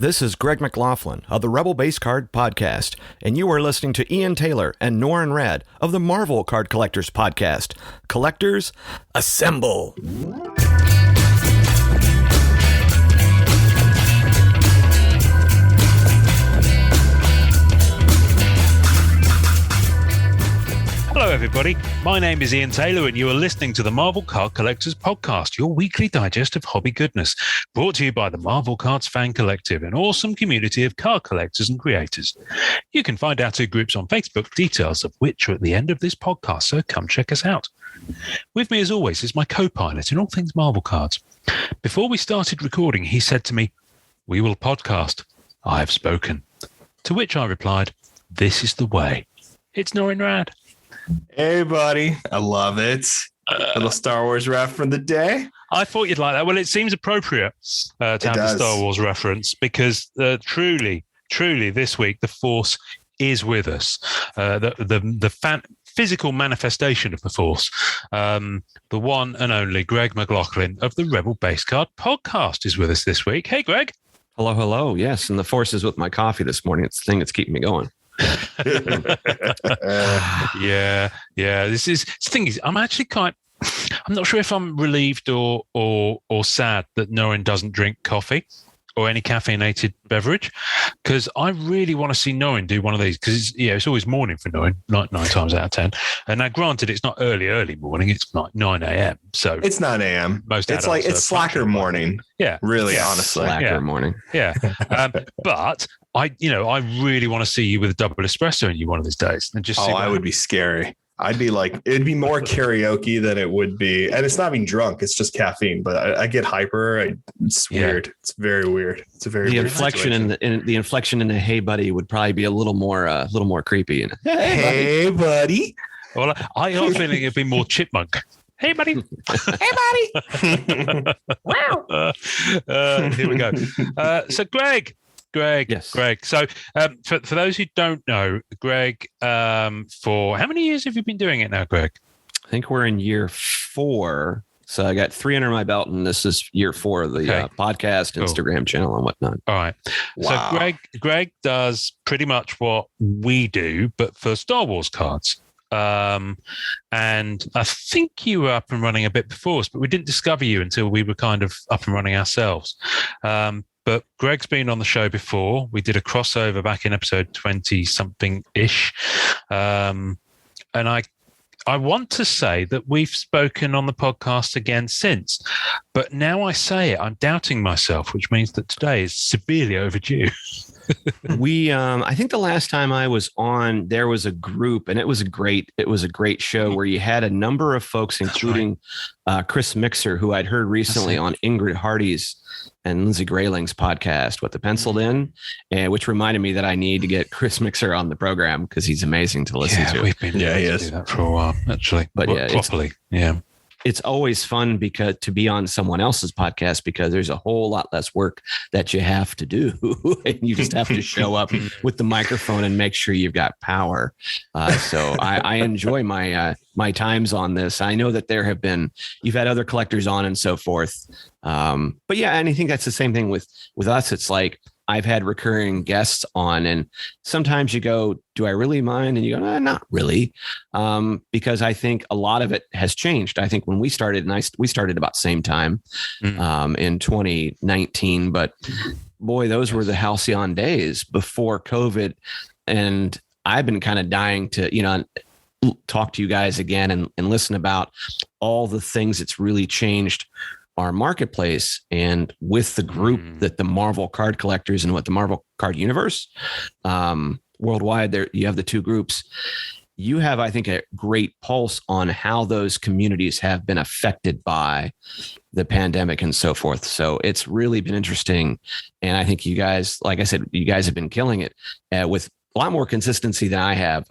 This is Greg McLaughlin of the Rebel Base Card Podcast, and you are listening to Ian Taylor and Norrin Rad of the Marvel Card Collectors Podcast. Collectors, assemble! Hello everybody, my name is Ian Taylor and you are listening to the Marvel Card Collectors Podcast, your weekly digest of hobby goodness, brought to you by the Marvel Cards Fan Collective, an awesome community of card collectors and creators. You can find our two groups on Facebook, details of which are at the end of this podcast, so come check us out. With me as always is my co-pilot in all things Marvel cards. Before we started recording, he said to me, "We will podcast. I have spoken." To which I replied, "This is the way." It's Norrin Rad. Hey, buddy. I love it. Little Star Wars ref from the day. I thought you'd like that. Well, it seems appropriate to have the Star Wars reference because truly, this week, the Force is with us. The physical manifestation of the Force. The one and only Greg McLaughlin of the Rebel Base Card Podcast is with us this week. Hey, Greg. Hello, hello. Yes, and the Force is with my coffee this morning. It's the thing that's keeping me going. Yeah. The thing is, I'm actually I'm not sure if I'm relieved or sad that Norrin doesn't drink coffee or any caffeinated beverage, because I really want to see Norrin do one of these, because it's always morning for Norrin, nine times out of 10. And now, granted, it's not early morning; it's like 9 a.m. So it's 9 a.m. It's slacker morning. Yeah, really, honestly, slacker morning. Yeah, but I really want to see you with a double espresso in you one of these days, and just. I would be scary. I'd be like, it'd be more karaoke than it would be. And it's not being drunk. It's just caffeine, but I get hyper. It's weird. It's very weird. It's a very the weird inflection in the inflection in the "Hey buddy" would probably be a little more creepy. Hey buddy. Well, I have a feeling it'd be more chipmunk. Hey buddy. Hey buddy. Wow. Here we go. So Greg. Yes. Greg. So for those who don't know, Greg, for how many years have you been doing it now, Greg? I think we're in year 4. So I got 3 under my belt, and this is year 4 of the podcast, cool. Instagram channel and whatnot. All right. Wow. So Greg does pretty much what we do, but for Star Wars cards. And I think you were up and running a bit before us, but we didn't discover you until we were kind of up and running ourselves. But Greg's been on the show before. We did a crossover back in episode 20-something-ish. And I want to say that we've spoken on the podcast again since. But now I say it, I'm doubting myself, which means that today is severely overdue. I think the last time I was on, there was a group, and it was a great show where you had a number of folks, including Chris Mixer, who I'd heard recently on Ingrid Hardy's and Lindsay Grayling's podcast, What the Penciled In, and which reminded me that I need to get Chris Mixer on the program because he's amazing to listen to. We've been to do that for a while, actually. But properly. It's always fun to be on someone else's podcast because there's a whole lot less work that you have to do. And you just have to show up with the microphone and make sure you've got power. So I enjoy my times on this. I know that you've had other collectors on and so forth. But yeah, and I think that's the same thing with us. It's like, I've had recurring guests on, and sometimes you go, do I really mind? And you go, not really. Because I think a lot of it has changed. I think when we started, we started about the same time in 2019, but boy, those were the halcyon days before COVID. And I've been kind of dying to, talk to you guys again and listen about all the things that's really changed our marketplace, and with the group that the Marvel card collectors and what the Marvel card universe worldwide, there you have the two groups. You have, I think, a great pulse on how those communities have been affected by the pandemic and so forth. So it's really been interesting. And I think you guys, like I said, you guys have been killing it with a lot more consistency than I have,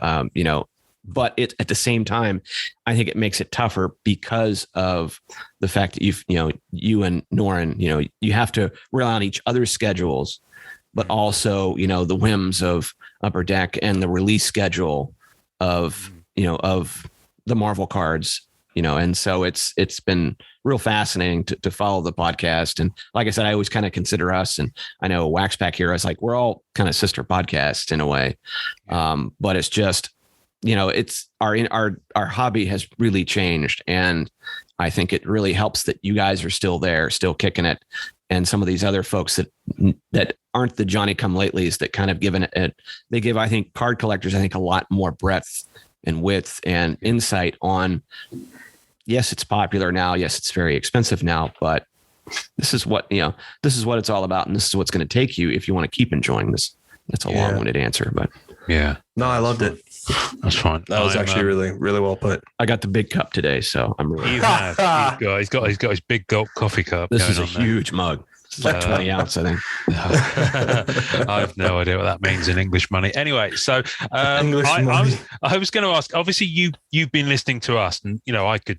but at the same time, I think it makes it tougher because of the fact that you and Norrin, you have to rely on each other's schedules, but also, the whims of Upper Deck and the release schedule of the Marvel cards and so it's been real fascinating to follow the podcast. And like I said, I always kind of consider us, and I know Wax Pack Heroes, like we're all kind of sister podcasts in a way. But it's just, it's our hobby has really changed. And I think it really helps that you guys are still there, still kicking it. And some of these other folks that aren't the Johnny come latelys that kind of given it, they give, I think, card collectors, I think, a lot more breadth and width and insight on, yes, it's popular now. Yes, it's very expensive now, but this is what it's all about. And this is what's going to take you if you want to keep enjoying this. That's a long-winded answer, but yeah, no, I loved it. That's fine. That was actually really, really well put. I got the big cup today, so I'm really. He's got his big gulp coffee cup. This is a huge mug. It's like 20 ounce, I think. I have no idea what that means in English money. Anyway, so I was going to ask. Obviously, you've been listening to us, and I could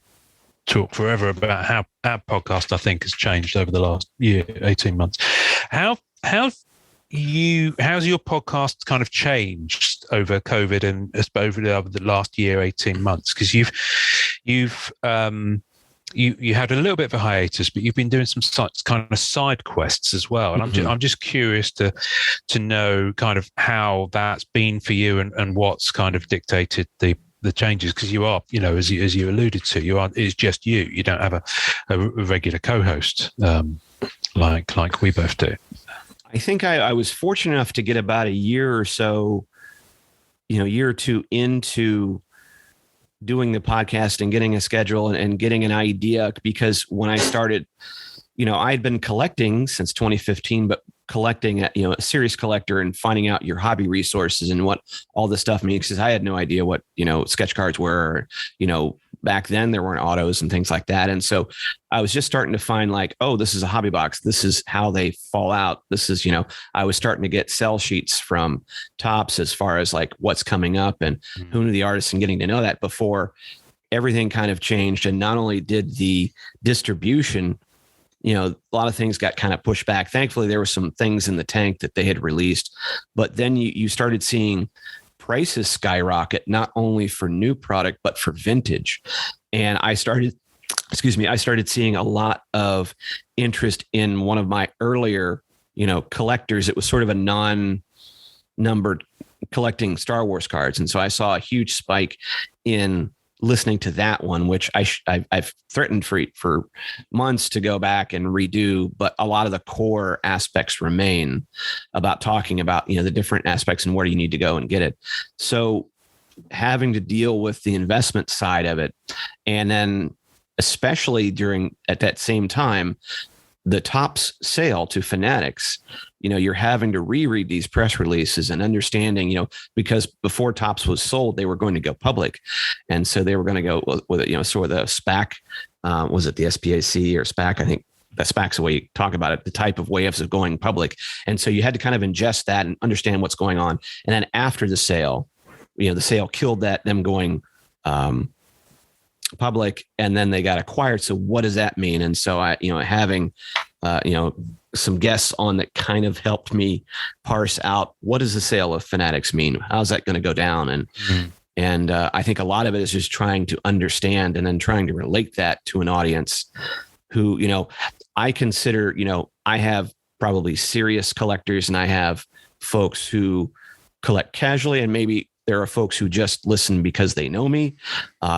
talk forever about how our podcast, I think, has changed over the last year, 18 months. How's your podcast kind of changed over COVID and over the last year, 18 months? Because you've had a little bit of a hiatus, but you've been doing some kind of side quests as well. And I'm just curious to know kind of how that's been for you and what's kind of dictated the changes, because you are, as you alluded to, it's just you. You don't have a regular co-host like we both do. I think I was fortunate enough to get about a year or so, year or two into doing the podcast and getting a schedule and getting an idea, because when I started, I had been collecting since 2015, but collecting a serious collector and finding out your hobby resources and what all this stuff means, because I had no idea what, sketch cards were, back then there weren't autos and things like that. And so I was just starting to find like, oh, this is a hobby box. This is how they fall out. This is, I was starting to get sell sheets from Topps as far as like what's coming up and who knew the artists, and getting to know that before everything kind of changed. And not only did the distribution, a lot of things got kind of pushed back. Thankfully, there were some things in the tank that they had released, but then you started seeing prices skyrocket, not only for new product, but for vintage. And I started seeing a lot of interest in one of my earlier, collectors. It was sort of a non-numbered collecting Star Wars cards. And so I saw a huge spike in listening to that one, which I've threatened for months to go back and redo, but a lot of the core aspects remain about talking about, the different aspects and where you need to go and get it. So having to deal with the investment side of it, and then especially at that same time, the Topps sale to Fanatics, you're having to reread these press releases and understanding, because before Topps was sold, they were going to go public. And so they were going to go with, sort of the SPAC, was it the SPAC or SPAC? I think the SPAC's the way you talk about it, the type of ways of going public. And so you had to kind of ingest that and understand what's going on. And then after the sale, the sale killed them going, public, and then they got acquired. So what does that mean? And so I, having, some guests on that kind of helped me parse out, what does the sale of Fanatics mean? How's that going to go down? And I think a lot of it is just trying to understand and then trying to relate that to an audience who, I consider, I have probably serious collectors, and I have folks who collect casually, and maybe there are folks who just listen because they know me,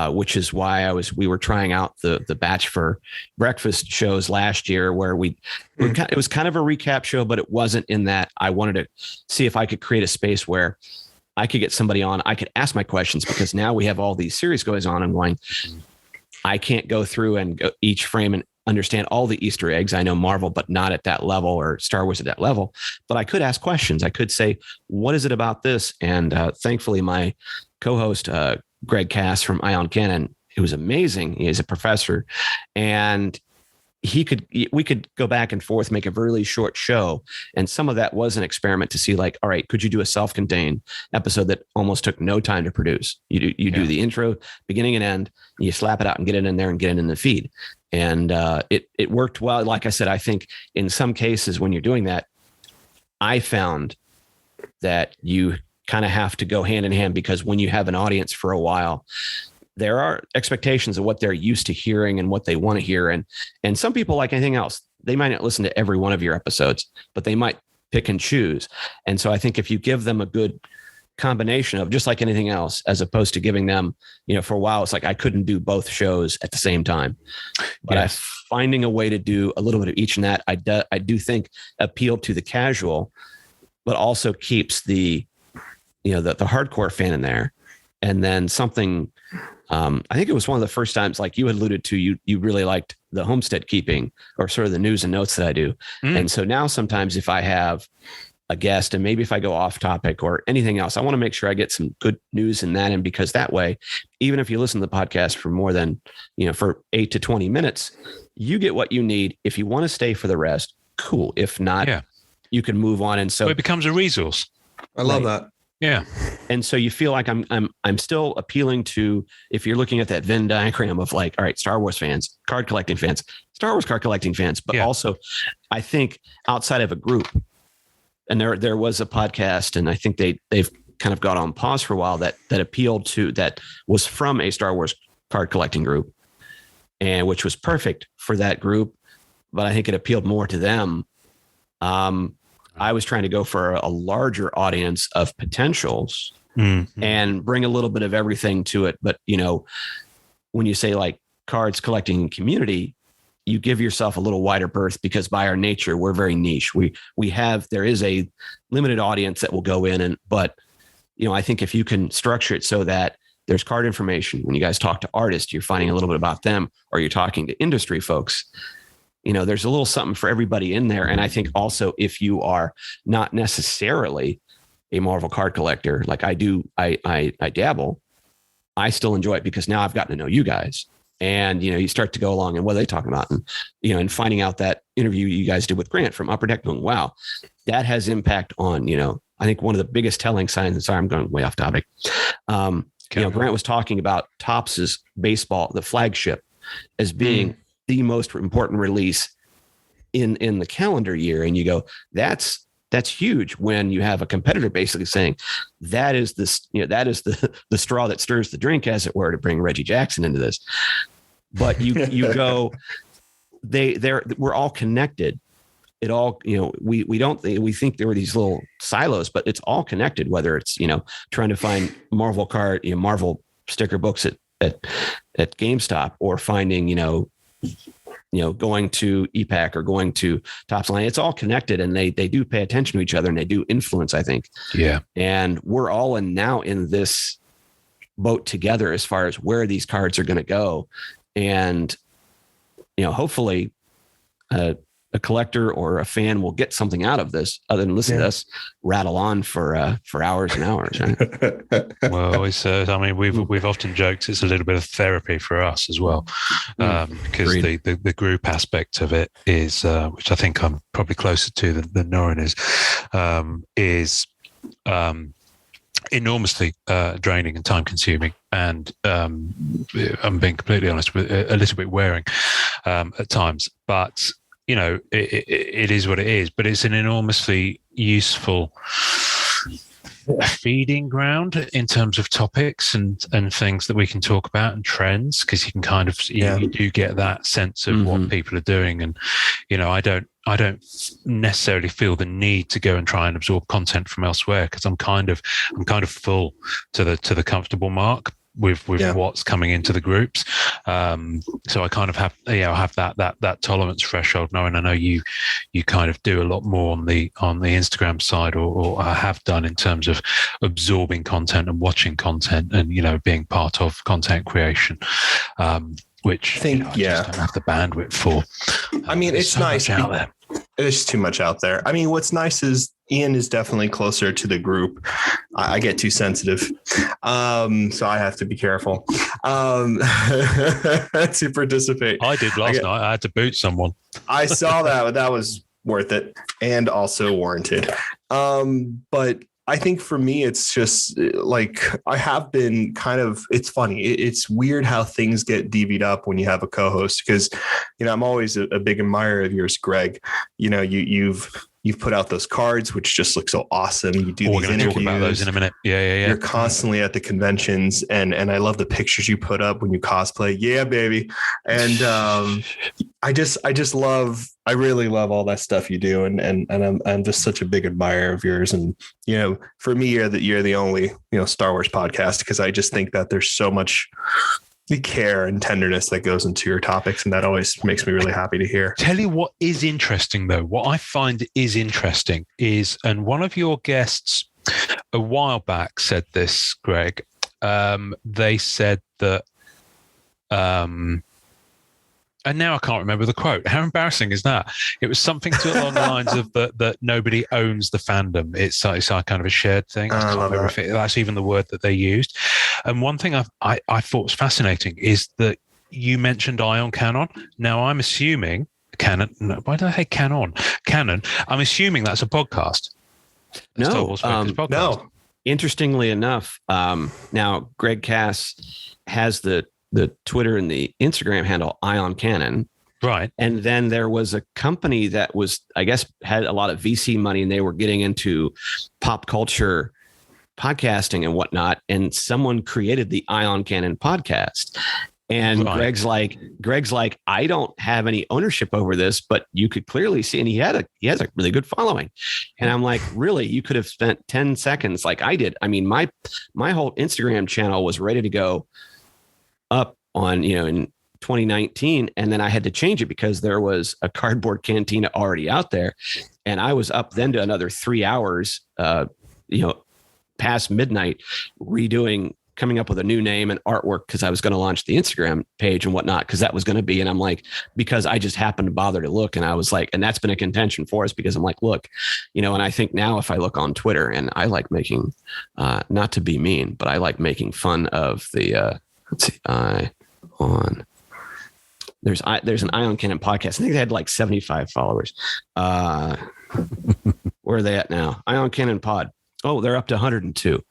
which is why we were trying out the batch for breakfast shows last year, where it was kind of a recap show, but it wasn't in that. I wanted to see if I could create a space where I could get somebody on, I could ask my questions, because now we have all these series goes on. I'm going, I can't go through and go each frame and understand all the Easter eggs. I know Marvel, but not at that level, or Star Wars at that level. But I could ask questions. I could say, what is it about this? And thankfully, my co-host, Greg Cass from Ion Cannon, who was amazing. He is a professor, and we could go back and forth, make a really short show. And some of that was an experiment to see, like, all right, could you do a self-contained episode that almost took no time to produce? You do the intro, beginning and end, and you slap it out and get it in there and get it in the feed. And it worked well. Like I said, I think in some cases when you're doing that, I found that you kind of have to go hand in hand, because when you have an audience for a while, there are expectations of what they're used to hearing and what they want to hear. And some people, like anything else, they might not listen to every one of your episodes, but they might pick and choose. And so I think if you give them a good combination of, just like anything else, as opposed to giving them, for a while, it's like I couldn't do both shows at the same time, but yes. Finding a way to do a little bit of each, and that I do think appealed to the casual, but also keeps the hardcore fan in there. And then something, I think it was one of the first times, like you had alluded to, you really liked the homestead keeping, or sort of the news and notes that I do. And so now sometimes if I have a guest, and maybe if I go off topic or anything else, I want to make sure I get some good news in that. And because that way, even if you listen to the podcast for more than, for 8 to 20 minutes, you get what you need. If you want to stay for the rest, cool. If not, you can move on. And so it becomes a resource. I love that. Yeah. And so you feel like I'm still appealing to, if you're looking at that Venn diagram of like, all right, Star Wars fans, card collecting fans, Star Wars card collecting fans, but also I think outside of a group, and there was a podcast, and I think they've kind of got on pause for a while, that appealed to, that was from a Star Wars card collecting group, and which was perfect for that group. But I think it appealed more to them. I was trying to go for a larger audience of potentials and bring a little bit of everything to it. But, when you say like cards collecting community, you give yourself a little wider berth, because by our nature, we're very niche. There is a limited audience that will go in, but I think if you can structure it so that there's card information, when you guys talk to artists, you're finding a little bit about them, or you're talking to industry folks, there's a little something for everybody in there. And I think also, if you are not necessarily a Marvel card collector, like I do, I dabble, I still enjoy it, because now I've gotten to know you guys. And, you start to go along and what are they talking about? And, and finding out that interview you guys did with Grant from Upper Deck, going, wow, that has impact on, I think one of the biggest telling signs, and sorry, I'm going way off topic. Grant was talking about Topps' baseball, the flagship, as being the most important release in the calendar year. And you go, that's huge, when you have a competitor basically saying that is the straw that stirs the drink, as it were, to bring Reggie Jackson into this. But you go, we're all connected. It all, we think there were these little silos, but it's all connected, whether it's, trying to find Marvel Marvel sticker books at GameStop, or finding, going to EPAC or going to Topps Line. It's all connected, and they do pay attention to each other, and they do influence, I think. Yeah. And we're all now in this boat together as far as where these cards are going to go. And, hopefully a collector or a fan will get something out of this, other than listen to us rattle on for hours and hours. Right? Well, we've often joked it's a little bit of therapy for us as well, because the group aspect of it is, which I think I'm probably closer to than Norrin is enormously draining and time consuming, and I'm being completely honest, with a little bit wearing at times, but it is what it is. But it's an enormously useful feeding ground in terms of topics and things that we can talk about, and trends, because you can kind of you do get that sense of what people are doing. And I don't necessarily feel the need to go and try and absorb content from elsewhere, because I'm kind of full to the comfortable mark with what's coming into the groups. So I kind of have that tolerance threshold, knowing I know you kind of do a lot more on the Instagram side, or have done, in terms of absorbing content and watching content, and being part of content creation, which I just don't have the bandwidth for. It's so nice out there. There's too much out there. What's nice is Ian is definitely closer to the group. I get too sensitive, so I have to be careful to participate. I did last night. I had to boot someone. I saw that, but that was worth it and also warranted. But I think for me, it's just like, I have been it's funny. It's weird how things get divvied up when you have a co-host, because, I'm always a big admirer of yours, Greg. You've You've put out those cards, which just look so awesome. You do We're these going to talk interviews. about those in a minute. Yeah. You're constantly at the conventions, and I love the pictures you put up when you cosplay. Yeah, baby. And I really love all that stuff you do, and I'm just such a big admirer of yours. And for me, you're the only Star Wars podcast, because I just think that there's so much the care and tenderness that goes into your topics, and that always makes me really happy to hear. Tell you what is interesting, though. What I find is interesting is, and one of your guests a while back said this, Greg. They said that, and now I can't remember the quote. How embarrassing is that? It was something along the lines of that nobody owns the fandom. It's kind of a shared thing. I can't remember if that's even the word that they used. And one thing I thought was fascinating is that you mentioned Ion Canon. Now I'm assuming Canon. No, why did I say Canon? Canon. I'm assuming that's a podcast. Podcast. No. Interestingly enough, now Greg Cass has the Twitter and the Instagram handle Ion Canon. Right. And then there was a company that was, I guess, had a lot of VC money, and they were getting into pop culture podcasting and whatnot. And someone created the Ion Canon podcast. And right. Greg's like, I don't have any ownership over this, but you could clearly see, and he has a really good following. And I'm like, really, you could have spent 10 seconds like I did. I mean, my whole Instagram channel was ready to go up on, in 2019. And then I had to change it because there was a Cardboard Cantina already out there. And I was up then to another 3 hours, past midnight, coming up with a new name and artwork, because I was going to launch the Instagram page and whatnot, because that was going to be. And I'm like, because I just happened to bother to look, and I was like, and that's been a contention for us, because I'm like, look, and I think now if I look on Twitter, and I like making, not to be mean, but I like making fun of the, let's see, there's an Ion Canon podcast. I think they had like 75 followers. Where are they at now? Ion Canon Pod. Oh, they're up to 102.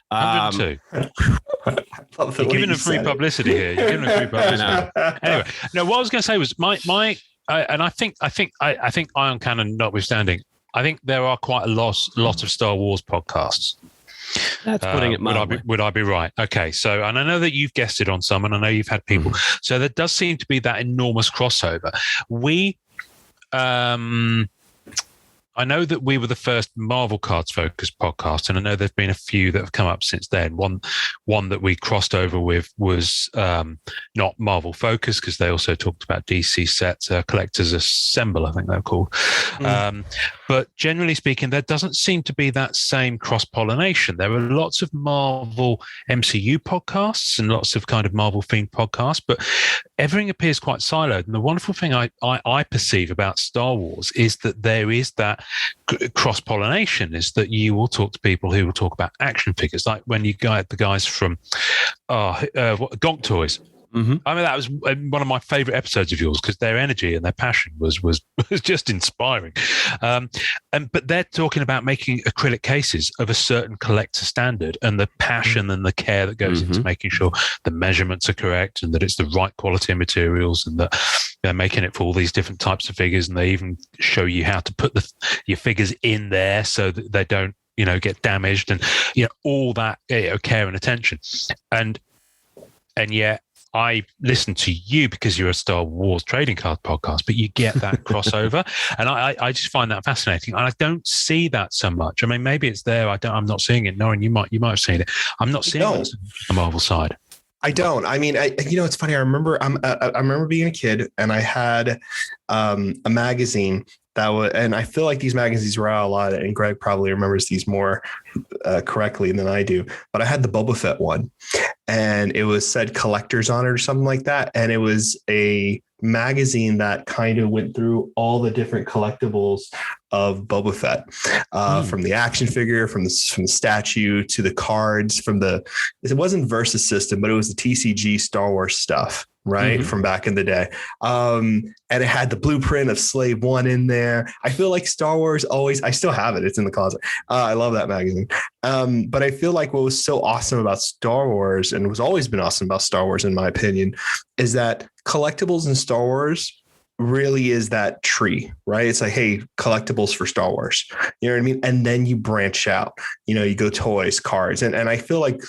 102. You're giving them free publicity here. You're giving them free publicity. Anyway, no. What I was going to say was and I think Ion Canon notwithstanding, I think there are quite a lot of Star Wars podcasts. That's putting it mildly. Would I be right? Okay. So, and I know that you've guested on some, and I know you've had people. So there does seem to be that enormous crossover. I know that we were the first Marvel cards focused podcast, and I know there've been a few that have come up since then. One that we crossed over with was not Marvel focused, because they also talked about DC sets, Collectors Assemble, I think they're called. But generally speaking, there doesn't seem to be that same cross-pollination. There are lots of Marvel MCU podcasts and lots of kind of Marvel-themed podcasts, but everything appears quite siloed. And the wonderful thing I perceive about Star Wars is that there is that cross-pollination, is that you will talk to people who will talk about action figures, like when you got the guys from Gonk Toys. Mm-hmm. I mean, that was one of my favorite episodes of yours, because their energy and their passion was just inspiring. But they're talking about making acrylic cases of a certain collector standard, and the passion and the care that goes into making sure the measurements are correct and that it's the right quality of materials, and that they're making it for all these different types of figures. And they even show you how to put your figures in there so that they don't, get damaged, and all that care and attention. And yet, I listen to you because you're a Star Wars trading card podcast, but you get that crossover, and I just find that fascinating. And I don't see that so much. I mean, maybe it's there. I'm not seeing it. Norrin, you might have seen it. I'm not seeing it on the Marvel side. I don't. I mean, it's funny. I remember being a kid, and I had a magazine that was, and I feel like these magazines were out a lot, and Greg probably remembers these more correctly than I do. But I had the Boba Fett one, and it was said collectors on it or something like that, and it was a magazine that kind of went through all the different collectibles of Boba Fett, from the action figure, from the statue, to the cards, it wasn't Versus System, but it was the TCG Star Wars stuff, right? From back in the day. And it had the blueprint of Slave One in there. I feel like Star Wars I still have it. It's in the closet. I love that magazine. But I feel like what was so awesome about Star Wars, and was always been awesome about Star Wars, in my opinion, is that collectibles in Star Wars really is that tree, right? It's like, hey, collectibles for Star Wars. You know what I mean? And then you branch out, you go toys, cards. And I feel like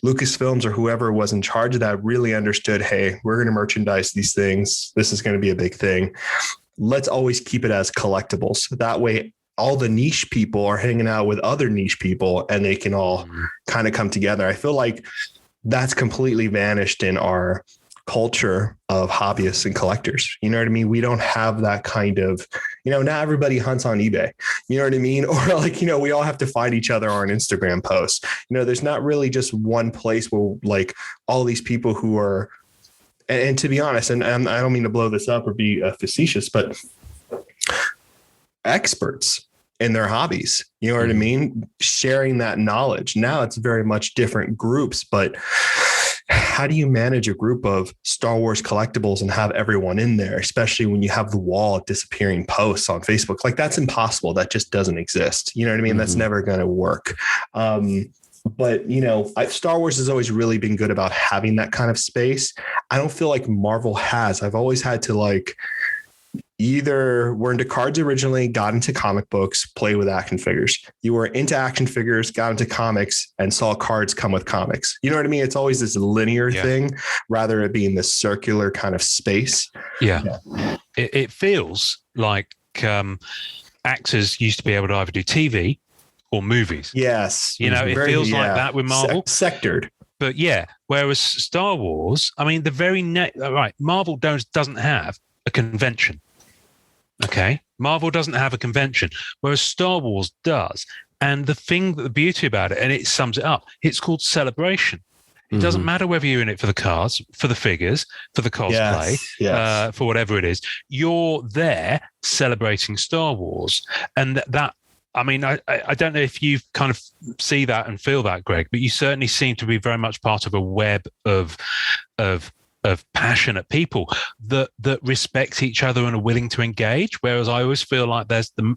Lucasfilms or whoever was in charge of that really understood, hey, we're going to merchandise these things. This is going to be a big thing. Let's always keep it as collectibles. That way, all the niche people are hanging out with other niche people and they can all kind of come together. I feel like that's completely vanished in our culture of hobbyists and collectors. You know what I mean? We don't have that kind of, now everybody hunts on eBay. You know what I mean? Or like, we all have to find each other on Instagram posts. There's not really just one place where like all these people who are, and to be honest, and I don't mean to blow this up or be facetious, but experts in their hobbies, you know what I mean? Sharing that knowledge. Now it's very much different groups, but how do you manage a group of Star Wars collectibles and have everyone in there, especially when you have the wall of disappearing posts on Facebook? Like that's impossible. That just doesn't exist. You know what I mean? That's never going to work. But, Star Wars has always really been good about having that kind of space. I don't feel like Marvel has. I've always had to either were into cards originally, got into comic books, play with action figures. You were into action figures, got into comics, and saw cards come with comics. You know what I mean? It's always this linear thing rather than being this circular kind of space. Yeah. It feels like actors used to be able to either do TV or movies. Yes. It feels like that with Marvel. Sectored. But whereas Star Wars, I mean, Marvel doesn't have a convention. Okay. Marvel doesn't have a convention, whereas Star Wars does. And the beauty about it, and it sums it up, it's called celebration. It doesn't matter whether you're in it for the cards, for the figures, for the cosplay, for whatever it is. You're there celebrating Star Wars. And that I mean, I don't know if you kind of see that and feel that, Greg, but you certainly seem to be very much part of a web of passionate people that respect each other and are willing to engage. Whereas I always feel like there's the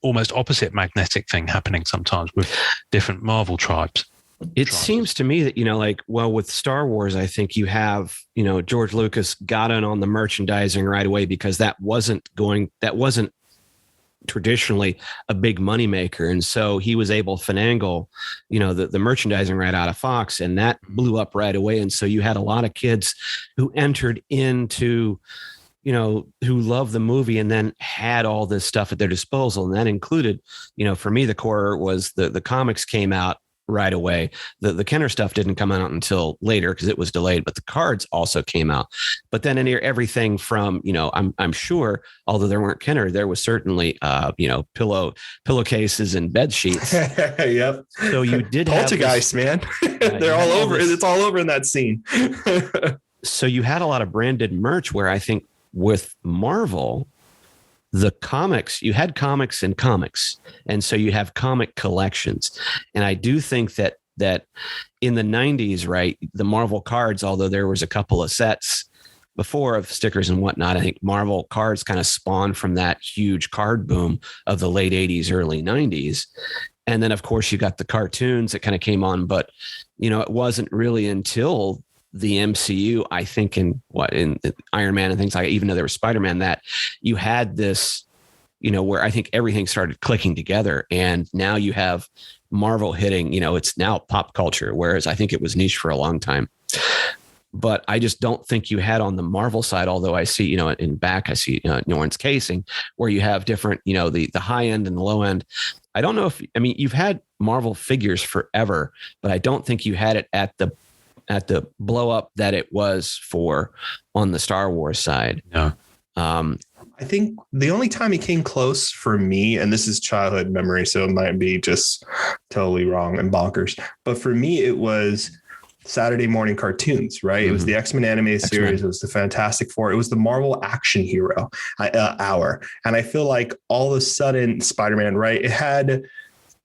almost opposite magnetic thing happening sometimes with different Marvel tribes. It seems to me that, with Star Wars, I think you have, George Lucas got in on the merchandising right away because that wasn't traditionally a big moneymaker. And so he was able to finagle, the merchandising right out of Fox, and that blew up right away. And so you had a lot of kids who entered into, who loved the movie and then had all this stuff at their disposal. And that included, for me, the core was the comics came out right away. The Kenner stuff didn't come out until later because it was delayed, but the cards also came out. But then in here, everything from, I'm sure, although there weren't Kenner, there was certainly, pillowcases and bed sheets. Yep. So you did Poltergeist, man. They're all over. It's all over in that scene. So you had a lot of branded merch where I think with Marvel, the comics, you had comics and comics. And so you have comic collections. And I do think that in the 90s, right, the Marvel cards, although there was a couple of sets before of stickers and whatnot, I think Marvel cards kind of spawned from that huge card boom of the late 80s, early 90s. And then, of course, you got the cartoons that kind of came on. But, it wasn't really until the MCU, I think in Iron Man and things like that, even though there was Spider-Man, that you had this, where I think everything started clicking together. And now you have Marvel hitting, it's now pop culture, whereas I think it was niche for a long time. But I just don't think you had on the Marvel side, although I see, in back, I see Norton's casing where you have different, the high end and the low end. I don't know you've had Marvel figures forever, but I don't think you had it at the blow up that it was for on the Star Wars side. No. I think the only time he came close for me, and this is childhood memory, so it might be just totally wrong and bonkers, but for me, it was Saturday morning cartoons, right? Mm-hmm. It was the X-Men animated series. It was the Fantastic Four. It was the Marvel Action Hero hour. And I feel like all of a sudden Spider-Man, right? It had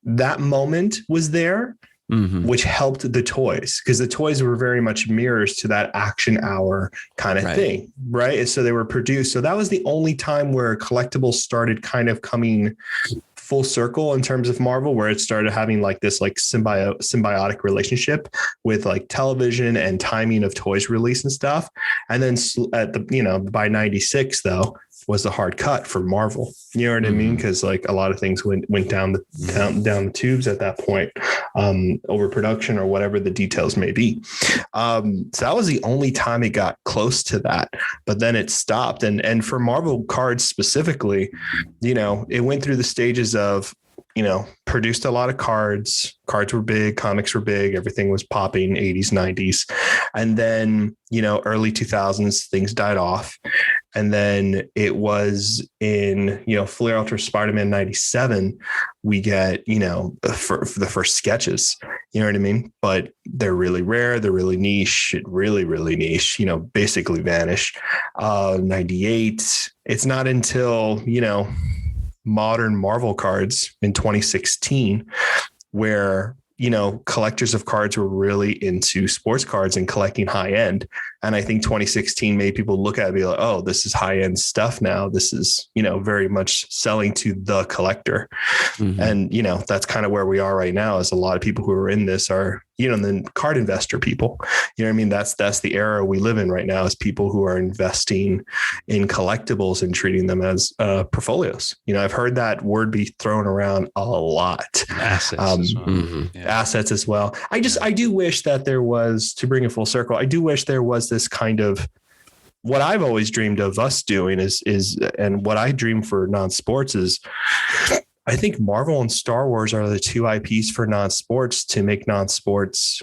that moment was there. Mm-hmm. Which helped the toys because the toys were very much mirrors to that action hour kind of thing. Right. And so they were produced. So that was the only time where collectibles started kind of coming full circle in terms of Marvel, where it started having like this like symbiotic relationship with like television and timing of toys release and stuff. And then at the, by 96 though, was the hard cut for Marvel. You know what I mean? Because like a lot of things went down the tubes at that point, overproduction or whatever the details may be. So that was the only time it got close to that, but then it stopped. And for Marvel cards specifically, you know, it went through the stages of, you know, produced a lot of cards. Cards were big, comics were big, everything was popping, 80s, 90s. And then, you know, early 2000s, things died off. And then it was in, you know, Flair Ultra Spider-Man 97, we get, you know, for the first sketches, you know what I mean? But they're really rare. They're really niche, really niche, you know, basically vanished. 98, it's not until, you know, modern Marvel cards in 2016 where, you know, collectors of cards were really into sports cards and collecting high end. And I think 2016 made people look at it and be like, oh, this is high end stuff now. This is, you know, very much selling to the collector. And, you know, that's kind of where we are right now, is a lot of people who are in this are, you know, the card investor people, you know what I mean? That's the era we live in right now, is people who are investing in collectibles and treating them as portfolios. You know, I've heard that word be thrown around a lot. Assets as well. Assets as well. I do wish that there was, to bring it full circle, I do wish there was this kind of, what I've always dreamed of us doing is, and what I dream for non-sports is, I think Marvel and Star Wars are the two IPs for non-sports to make non-sports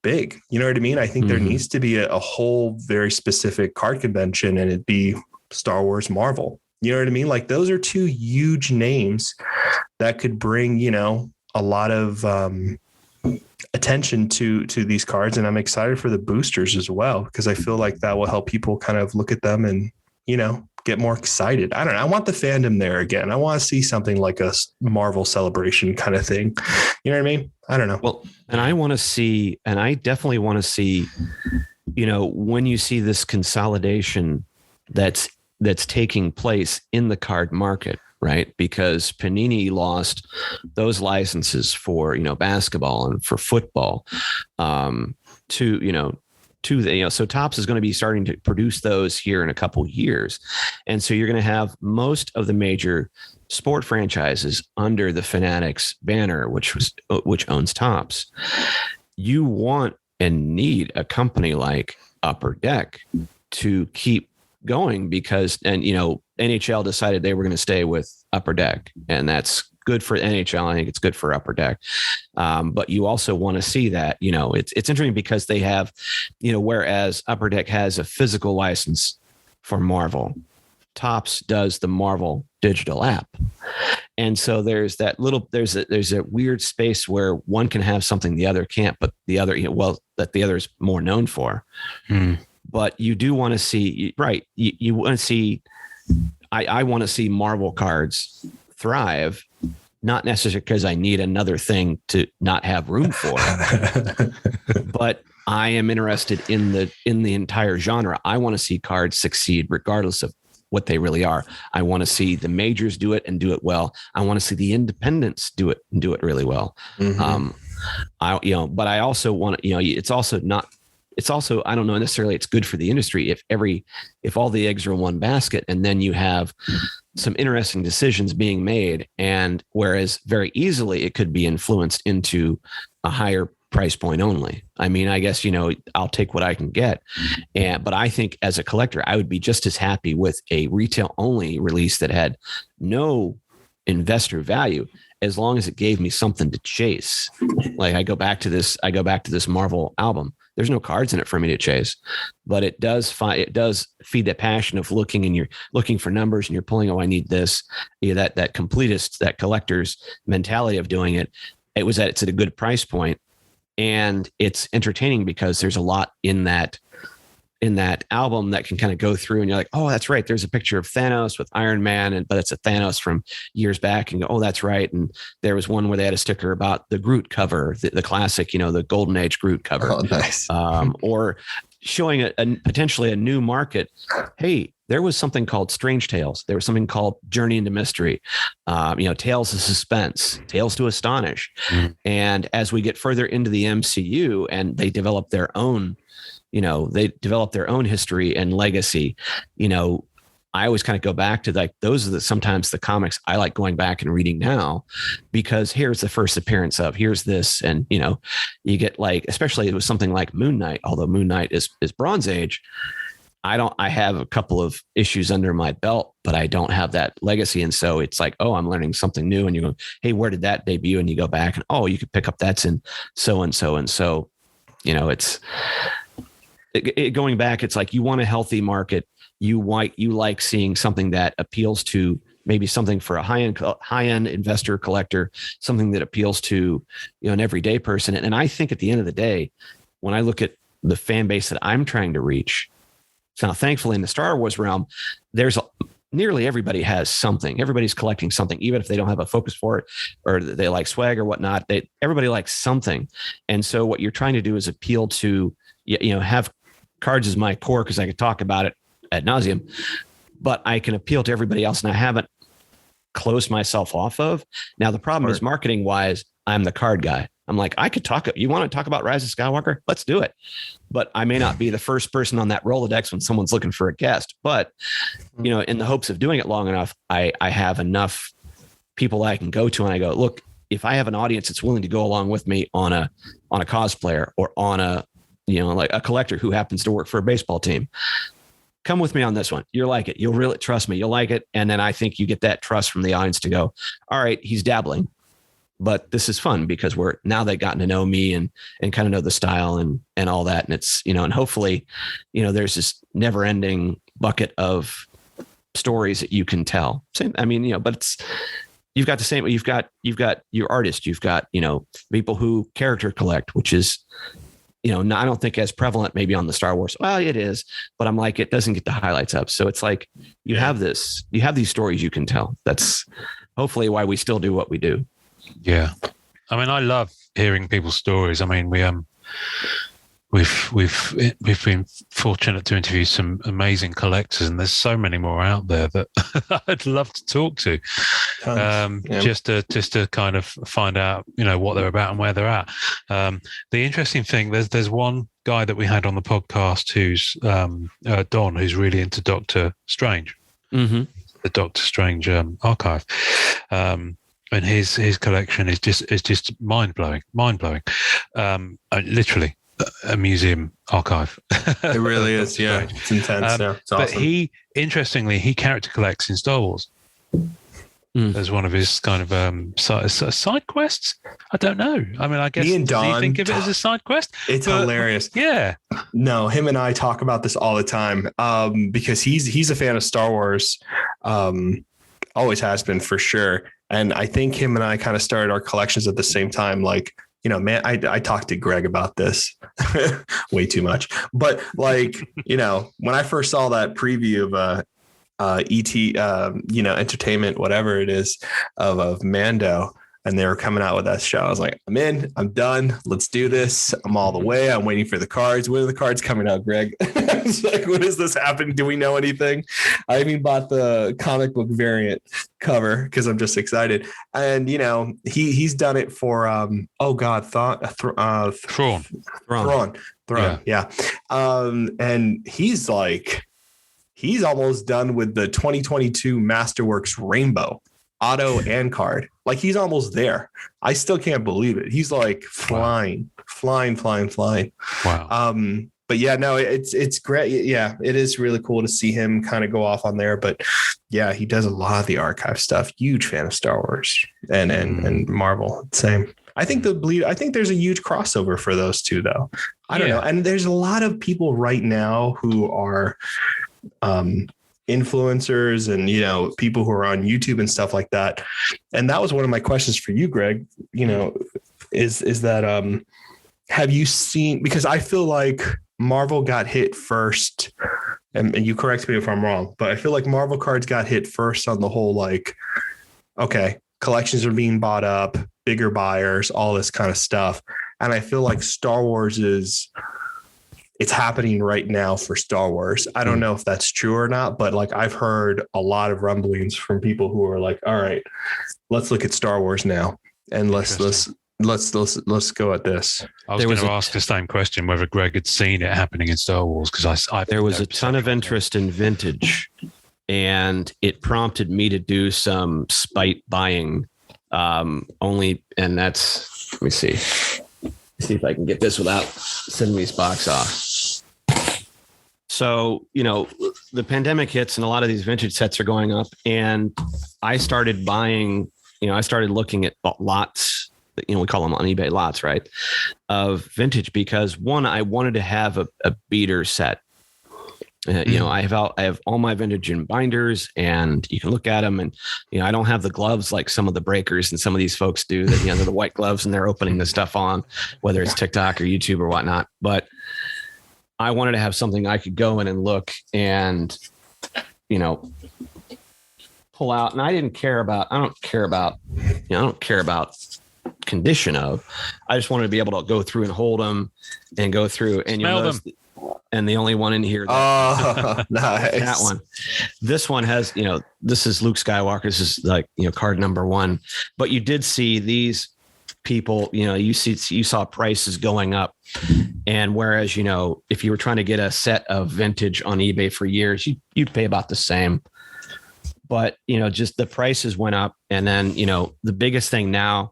big. You know what I mean? I think there needs to be a whole very specific card convention, and it'd be Star Wars, Marvel. You know what I mean? Like, those are two huge names that could bring, you know, a lot of attention to these cards. And I'm excited for the boosters as well, because I feel like that will help people kind of look at them and, you know, get more excited. I don't know. I want the fandom there again. I want to see something like a Marvel Celebration kind of thing. You know what I mean? I don't know. Well, and I definitely want to see, you know, when you see this consolidation that's taking place in the card market, right? Because Panini lost those licenses for, you know, basketball and for football, so Topps is going to be starting to produce those here in a couple of years. And so you're going to have most of the major sport franchises under the Fanatics banner, which owns Topps. You want and need a company like Upper Deck to keep going, because, and, you know, NHL decided they were going to stay with Upper Deck, and that's good for NHL. I think it's good for Upper Deck. But you also want to see that, you know, it's interesting because they have, you know, whereas Upper Deck has a physical license for Marvel, Topps does the Marvel digital app. And so there's a weird space where one can have something the other can't, but the other, you know, that the other is more known for. But you do want to see, right? You want to see, I want to see Marvel cards thrive, not necessarily because I need another thing to not have room for, but I am interested in the entire genre. I want to see cards succeed regardless of what they really are. I want to see the majors do it and do it well. I want to see the independents do it and do it really well. But I also want to, you know, it's also, I don't know necessarily it's good for the industry if all the eggs are in one basket, and then you have some interesting decisions being made. And whereas very easily it could be influenced into a higher price point only. I mean, I guess, you know, I'll take what I can get. But I think as a collector, I would be just as happy with a retail only release that had no investor value, as long as it gave me something to chase. Like I go back to this Marvel album. There's no cards in it for me to chase, but it does feed that passion of looking, and you're looking for numbers and you're pulling, oh, I need this. Yeah, that completist, that collector's mentality of doing it. It's at a good price point, and it's entertaining because there's a lot in that album that can kind of go through, and you're like, oh, that's right. There's a picture of Thanos with Iron Man, but it's a Thanos from years back, and go, oh, that's right. And there was one where they had a sticker about the Groot cover, the classic, you know, the Golden Age Groot cover. Oh, nice. Or showing a potentially a new market. Hey, there was something called Strange Tales. There was something called Journey into Mystery, Tales of Suspense, Tales to Astonish. And as we get further into the MCU and they develop their own history and legacy, you know, I always kind of go back to like, those are sometimes the comics I like going back and reading now, because here's the first appearance of, here's this. And, you get like, especially it was something like Moon Knight, although Moon Knight is Bronze Age. I have a couple of issues under my belt, but I don't have that legacy. And so it's like, oh, I'm learning something new. And you go, hey, where did that debut? And you go back and, oh, you could pick up that's in so and so. And so, it's going back. It's like, you want a healthy market. You like seeing something that appeals to maybe something for a high-end investor collector, something that appeals to, an everyday person. And I think at the end of the day, when I look at the fan base that I'm trying to reach, now, thankfully, in the Star Wars realm, nearly everybody has something. Everybody's collecting something, even if they don't have a focus for it, or they like swag or whatnot. Everybody likes something. And so what you're trying to do is appeal to, have cards as my core, because I could talk about it ad nauseum, but I can appeal to everybody else, and I haven't closed myself off of. Now, the problem is, marketing wise, I'm the card guy. I'm like, I could talk. You want to talk about Rise of Skywalker? Let's do it. But I may not be the first person on that Rolodex when someone's looking for a guest. But, in the hopes of doing it long enough, I have enough people I can go to. And I go, look, if I have an audience that's willing to go along with me on a cosplayer, or on a, like a collector who happens to work for a baseball team, come with me on this one. You'll like it. You'll really trust me. You'll like it. And then I think you get that trust from the audience to go, all right, he's dabbling, but this is fun because now they've gotten to know me and kind of know the style and all that. And it's, and hopefully, there's this never ending bucket of stories that you can tell. Same. I mean, but you've got the same, you've got your artist, you've got, people who character collect, which is, I don't think as prevalent maybe on the Star Wars. Well, it is, but I'm like, it doesn't get the highlights up. So it's like, you have these stories you can tell. That's hopefully why we still do what we do. Yeah. I mean, I love hearing people's stories. I mean, we've been fortunate to interview some amazing collectors, and there's so many more out there that I'd love to talk to. Just to kind of find out, what they're about and where they're at. The interesting thing, there's one guy that we had on the podcast who's Don, who's really into Doctor Strange, the Doctor Strange archive. And his collection is just mind blowing. Literally a museum archive. It really is. Yeah, it's intense. It's awesome. But he character collects in Star Wars. As one of his kind of side quests. I don't know. I mean, I guess, me and Don, do you think of it as a side quest? It's hilarious. Yeah. No, him and I talk about this all the time because he's a fan of Star Wars. Always has been, for sure. And I think him and I kind of started our collections at the same time. Like, man, I talked to Greg about this way too much. But like, when I first saw that preview of ET, entertainment, whatever it is, of Mando, and they were coming out with that show, I was like, I'm in, I'm done. Let's do this. I'm all the way. I'm waiting for the cards. When are the cards coming out, Greg? I was like, when does this happen? Do we know anything? I even bought the comic book variant cover because I'm just excited. And, he's done it for, Thrawn. Yeah. And he's almost done with the 2022 Masterworks Rainbow auto and card. Like, he's almost there. I still can't believe it. He's like flying. Wow. But yeah, no, it's great. Yeah, it is really cool to see him kind of go off on there. But yeah, he does a lot of the archive stuff. Huge fan of Star Wars and Marvel. Same. I think there's a huge crossover for those two, though. I don't know. And there's a lot of people right now who are influencers and, people who are on YouTube and stuff like that. And that was one of my questions for you, Greg, is that, have you seen, because I feel like Marvel got hit first, and you correct me if I'm wrong, but I feel like Marvel cards got hit first on the whole, like, okay, collections are being bought up, bigger buyers, all this kind of stuff. And I feel like Star Wars it's happening right now for Star Wars. I don't know if that's true or not, but like, I've heard a lot of rumblings from people who are like, all right, let's look at Star Wars now. And let's go at this. I was going to ask the same question, whether Greg had seen it happening in Star Wars, because there was a ton of interest in vintage and it prompted me to do some spite buying. And that's, let me see if I can get this without sending these box off. So, the pandemic hits and a lot of these vintage sets are going up, and I started buying, I started looking at lots, we call them on eBay lots, right, of vintage, because one, I wanted to have a beater set. I have all my vintage in binders, and you can look at them, and I don't have the gloves like some of the breakers and some of these folks do, that they're the white gloves and they're opening the stuff on, whether it's TikTok or YouTube or whatnot. But I wanted to have something I could go in and look and pull out. And I don't care about condition of. I just wanted to be able to go through and hold them and go through and smell them. And the only one in here. Nice. That one. This one has, this is Luke Skywalker. This is like, card number 1. But you did see these people, you saw prices going up. And whereas, if you were trying to get a set of vintage on eBay for years, you'd pay about the same. But, just the prices went up. And then, the biggest thing now,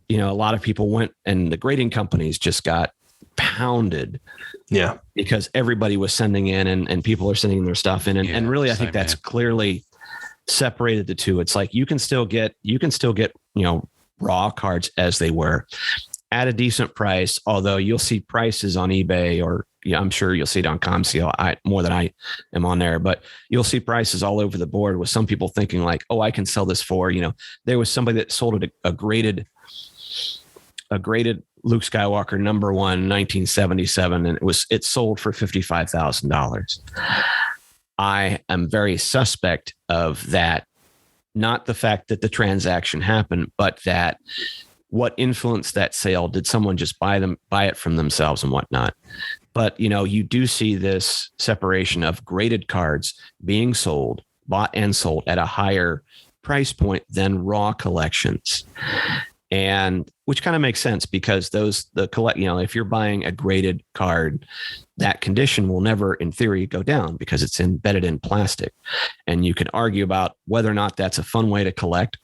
a lot of people went, and the grading companies just got pounded. Yeah. Because everybody was sending in and people are sending their stuff in. And really, I think that's clearly separated the two. It's like you can still get, raw cards as they were at a decent price, although you'll see prices on eBay, or I'm sure you'll see it on ComSeal more than I am on there, but you'll see prices all over the board with some people thinking like, oh, I can sell this for, there was somebody that sold it a graded Luke Skywalker number 1, 1977, and it sold for $55,000. I am very suspect of that. Not the fact that the transaction happened, but that what influenced that sale. Did someone just buy it from themselves and whatnot? But, you do see this separation of graded cards being bought and sold at a higher price point than raw collections. And which kind of makes sense, because if you're buying a graded card, that condition will never, in theory, go down because it's embedded in plastic. And you can argue about whether or not that's a fun way to collect.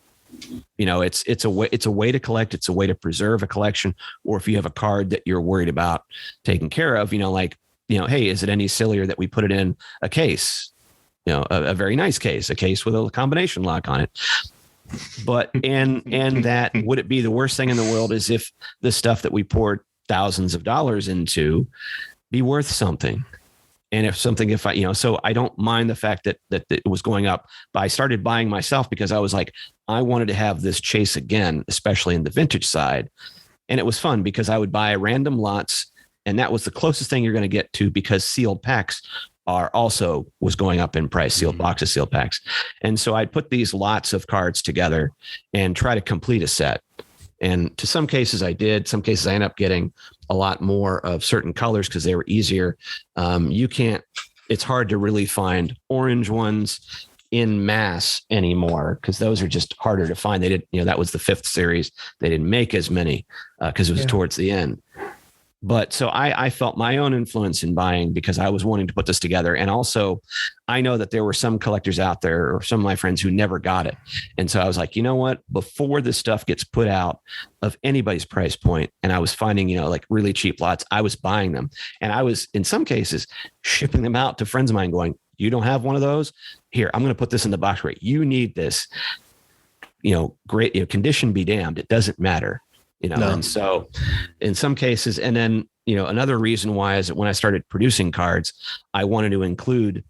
It's a way to collect. It's a way to preserve a collection. Or if you have a card that you're worried about taking care of, hey, is it any sillier that we put it in a case, a very nice case, a case with a combination lock on it. But and that, would it be the worst thing in the world is if the stuff that we poured thousands of dollars into be worth something? And so I don't mind the fact that it was going up, but I started buying myself because I was like, I wanted to have this chase again, especially in the vintage side. And it was fun because I would buy random lots, and that was the closest thing you're going to get to, because sealed packs was going up in price, sealed boxes, sealed packs. And so I'd put these lots of cards together and try to complete a set. And to some cases I did. Some cases I ended up getting a lot more of certain colors because they were easier. It's hard to really find orange ones in mass anymore because those are just harder to find. They did, that was the 5th series. They didn't make as many because it was towards the end. But so I felt my own influence in buying because I was wanting to put this together. And also I know that there were some collectors out there, or some of my friends, who never got it. And so I was like, you know what, before this stuff gets put out of anybody's price point, and I was finding, like really cheap lots, I was buying them. And I was, in some cases, shipping them out to friends of mine going, you don't have one of those? Here, I'm going to put this in the box rate. You need this, great, condition be damned. It doesn't matter. No. And so in some cases, and then, another reason why is that when I started producing cards, I wanted to include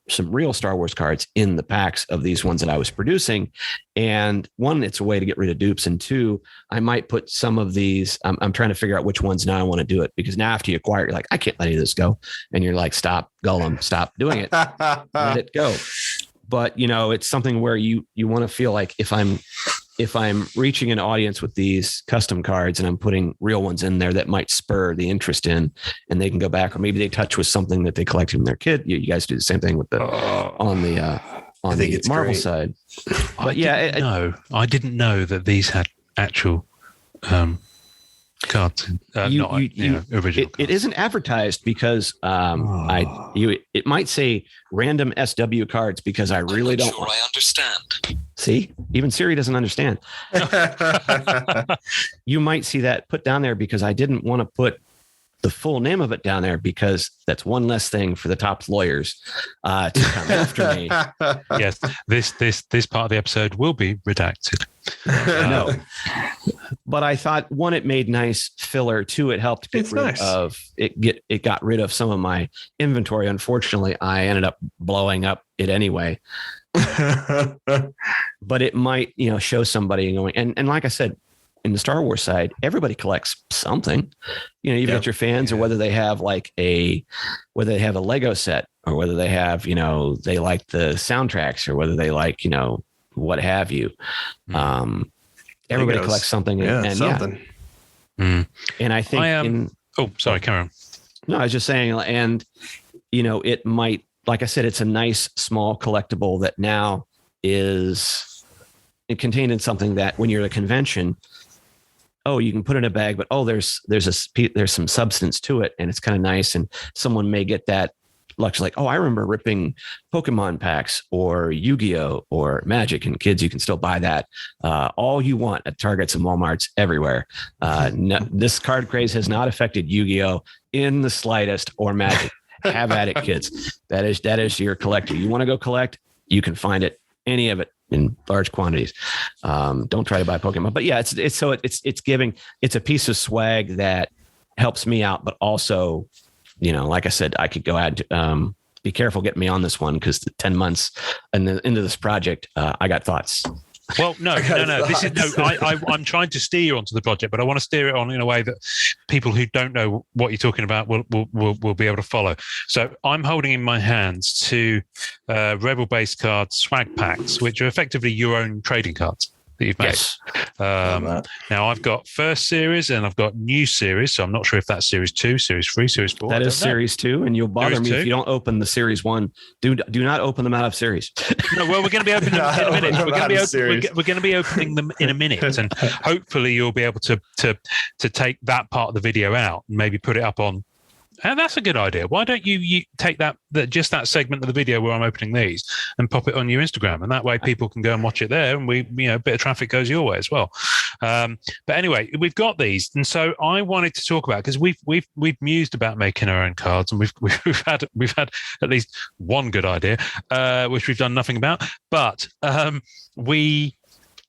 some real Star Wars cards in the packs of these ones that I was producing. And one, it's a way to get rid of dupes. And 2, I might put some of these, I'm trying to figure out which ones now I want to do it, because now after you acquire, you're like, I can't let any of this go. And you're like, stop, Gollum, stop doing it. Let it go. But, it's something where you want to feel like if I'm reaching an audience with these custom cards and I'm putting real ones in there that might spur the interest in, and they can go back, or maybe they touch with something that they collected from their kid. You guys do the same thing with on the Marvel side. But I didn't know that these had actual cartoon, original. It isn't advertised because it might say random SW cards because I really don't. Sure, I understand. See, even Siri doesn't understand. You might see that put down there because I didn't want to put the full name of it down there because that's one less thing for the top lawyers to come after me. Yes, this part of the episode will be redacted. No, but I thought one, it made nice filler. Two, it helped get rid of it. It got rid of some of my inventory. Unfortunately, I ended up blowing up it anyway. But it might, show somebody going, and like I said, in the Star Wars side, everybody collects something. You've got your fans, or whether they have whether they have a Lego set, or whether they have, they like the soundtracks, or whether they like, what have you. Everybody collects something. Something. Yeah. And I think sorry, Karen. No, I was just saying, and it might, like I said, it's a nice small collectible that now is contained in something that when you're at a convention, you can put in a bag, but there's some substance to it, and it's kind of nice. And someone may get that luxury, like, I remember ripping Pokemon packs or Yu-Gi-Oh or Magic, and kids, you can still buy that all you want at Targets and Walmarts everywhere. No, this card craze has not affected Yu-Gi-Oh in the slightest, or Magic. Have at it, kids. That is your collector. You want to go collect, you can find it, any of it, in large quantities. Don't try to buy Pokemon, but yeah, it's giving, it's a piece of swag that helps me out, but also, like I said, I could go add, be careful getting me on this one, because the 10 months into this project, I got thoughts. Well, no. I'm trying to steer you onto the project, but I want to steer it on in a way that people who don't know what you're talking about will be able to follow. So I'm holding in my hands two Rebel base card swag packs, which are effectively your own trading cards that you've made. Yes. Now I've got first series and I've got new series. So I'm not sure if that's series 2, series 3, series 4. That is series 2, and you'll bother me if you don't open the series 1. Do not open them out of series. No, well, we're going to be opening them in a minute. We're going to be opening them in a minute, and hopefully you'll be able to take that part of the video out and maybe put it up on. And that's a good idea. Why don't you take that that segment of the video where I'm opening these and pop it on your Instagram, and that way people can go and watch it there, and a bit of traffic goes your way as well. But anyway, we've got these, and so I wanted to talk about, because we've mused about making our own cards, and we've had at least one good idea, which we've done nothing about, but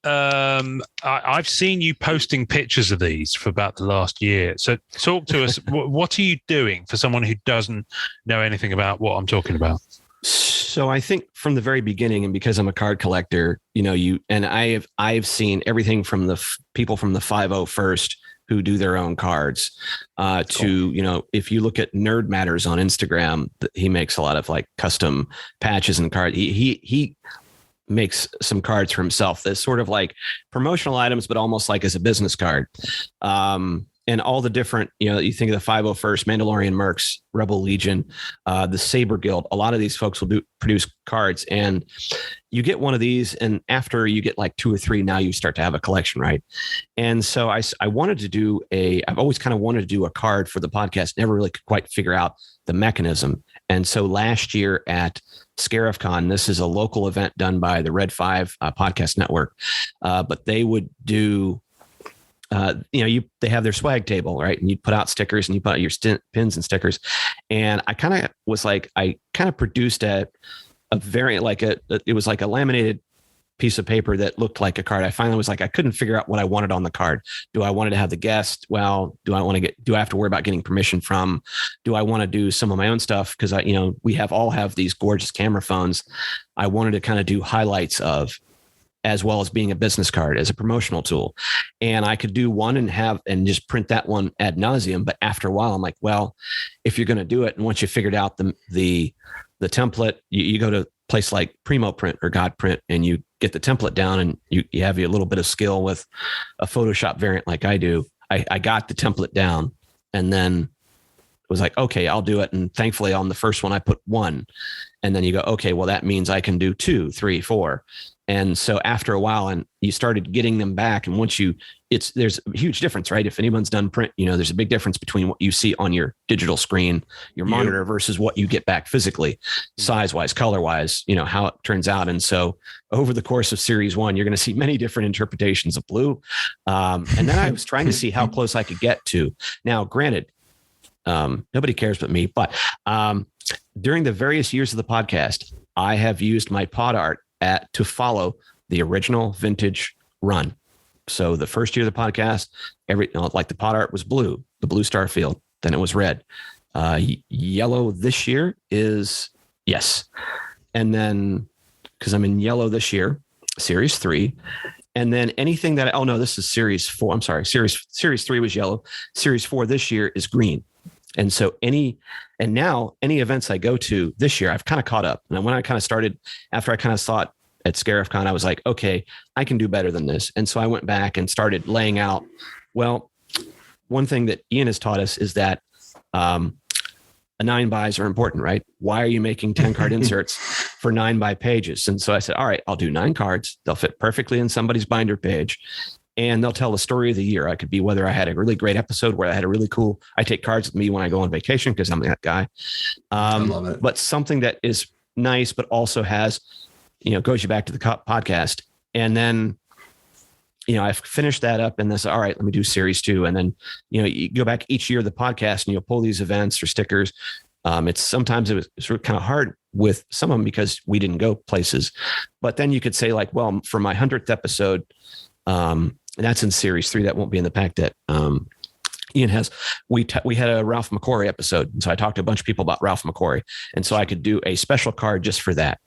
I've seen you posting pictures of these for about the last year. So talk to us. What are you doing for someone who doesn't know anything about what I'm talking about? So I think from the very beginning, and because I'm a card collector, I've seen everything from the people from the 501st who do their own cards to, if you look at Nerd Matters on Instagram, he makes a lot of like custom patches and cards. He makes some cards for himself that's sort of like promotional items, but almost like as a business card. And all the different, you think of the 501st, Mandalorian Mercs, Rebel Legion, the Saber Guild. A lot of these folks will produce cards, and you get one of these, and after you get like 2 or 3, now you start to have a collection, right? And so I wanted to do I've always kind of wanted to do a card for the podcast, never really could quite figure out the mechanism. And so last year at ScarifCon, this is a local event done by the Red 5 podcast network, but they would do, they have their swag table, right? And you put out stickers, and you put out your pins and stickers. And I kind of was like, I kind of produced a variant, it was like a laminated piece of paper that looked like a card. I finally was like, I couldn't figure out what I wanted on the card. Do I want to have the guest? Well, do I have to worry about getting permission from? Do I want to do some of my own stuff? Because we all have these gorgeous camera phones. I wanted to kind of do highlights of, as well as being a business card as a promotional tool. And I could do one and just print that one ad nauseum. But after a while, I'm like, well, if you're going to do it, and once you figured out the template, you go to a place like Primo Print or God Print, and you get the template down, and you have a little bit of skill with a Photoshop variant like I do. I got the template down, and then was like, okay, I'll do it. And thankfully on the first one, I put 1, and then you go, okay, well, that means I can do 2, 3, 4. And so after a while, and you started getting them back. And once there's a huge difference, right? If anyone's done print, there's a big difference between what you see on your digital screen, your monitor versus what you get back physically, size wise, color wise, how it turns out. And so over the course of series 1, you're going to see many different interpretations of blue. And then I was trying to see how close I could get to. Now, granted, nobody cares but me, but during the various years of the podcast, I have used my pod art to follow the original vintage run. So the first year of the podcast, like the pod art was blue, the blue Starfield, then it was red. Yellow this year is yes. And then because I'm in yellow this year, series 3. And then anything this is series 4. I'm sorry. Series 3 was yellow. Series 4 this year is green. And so now any events I go to this year, I've kind of caught up. And when I kind of started, after I kind of saw it at ScarifCon, I was like, okay, I can do better than this. And so I went back and started laying out, well, one thing that Ian has taught us is that a 9-bys are important, right? Why are you making 10 card inserts for 9-by pages? And so I said, all right, I'll do 9 cards. They'll fit perfectly in somebody's binder page. And they'll tell the story of the year. I could be whether I had a really great episode where I had I take cards with me when I go on vacation because I'm that guy. I love it. But something that is nice, but also has, goes you back to the podcast. And then, I've finished that up and then all right, let me do series 2. And then, you go back each year of the podcast and you'll pull these events or stickers. Sometimes it was kind of hard with some of them because we didn't go places, but then you could say like, well, for my 100th episode, and that's in series 3. That won't be in the pack that Ian has. We had a Ralph McQuarrie episode. And so I talked to a bunch of people about Ralph McQuarrie. And so I could do a special card just for that.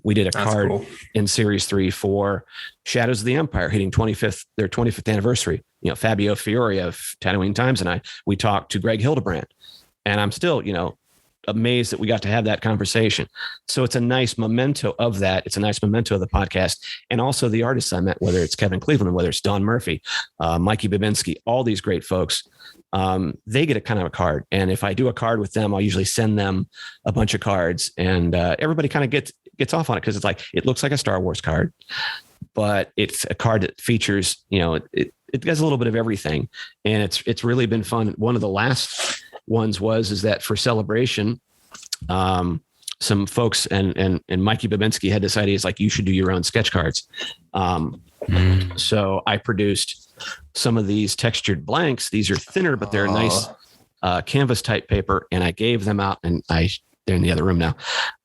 We did a card in series 3 for Shadows of the Empire hitting their 25th anniversary. Fabio Fiore of Tatooine Times and we talked to Greg Hildebrandt. And I'm still, amazed that we got to have that conversation. So it's a nice memento of that. It's a nice memento of the podcast. And also the artists I met, whether it's Kevin Cleveland, whether it's Don Murphy, Mikey Babinski, all these great folks, they get a kind of a card. And if I do a card with them, I'll usually send them a bunch of cards and everybody kind of gets off on it because it's like, it looks like a Star Wars card, but it's a card that features, it does a little bit of everything. And it's really been fun. One of the last ones was that for Celebration, some folks and Mikey Babinski had this idea. It's like, you should do your own sketch cards. So I produced some of these textured blanks. These are thinner, but they're nice canvas type paper. And I gave them out and they're in the other room now,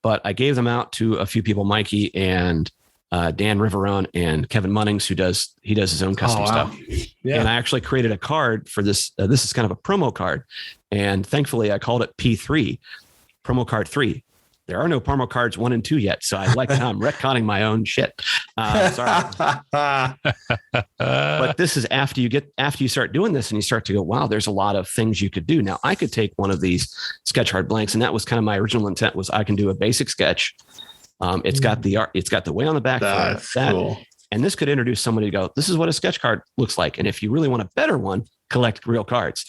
but I gave them out to a few people, Mikey and Dan Riverone and Kevin Munnings, he does his own custom stuff. Yeah. And I actually created a card for this. This is kind of a promo card. And thankfully I called it P3, promo card 3. There are no promo cards 1 and 2 yet. So I like how I'm retconning my own shit. Sorry. But this is after you start doing this and you start to go, wow, there's a lot of things you could do. Now I could take one of these sketch card blanks. And that was kind of my original intent was I can do a basic sketch. It's got the art, it's got the way on the back. That's cool. And this could introduce somebody to go, this is what a sketch card looks like. And if you really want a better one, collect real cards.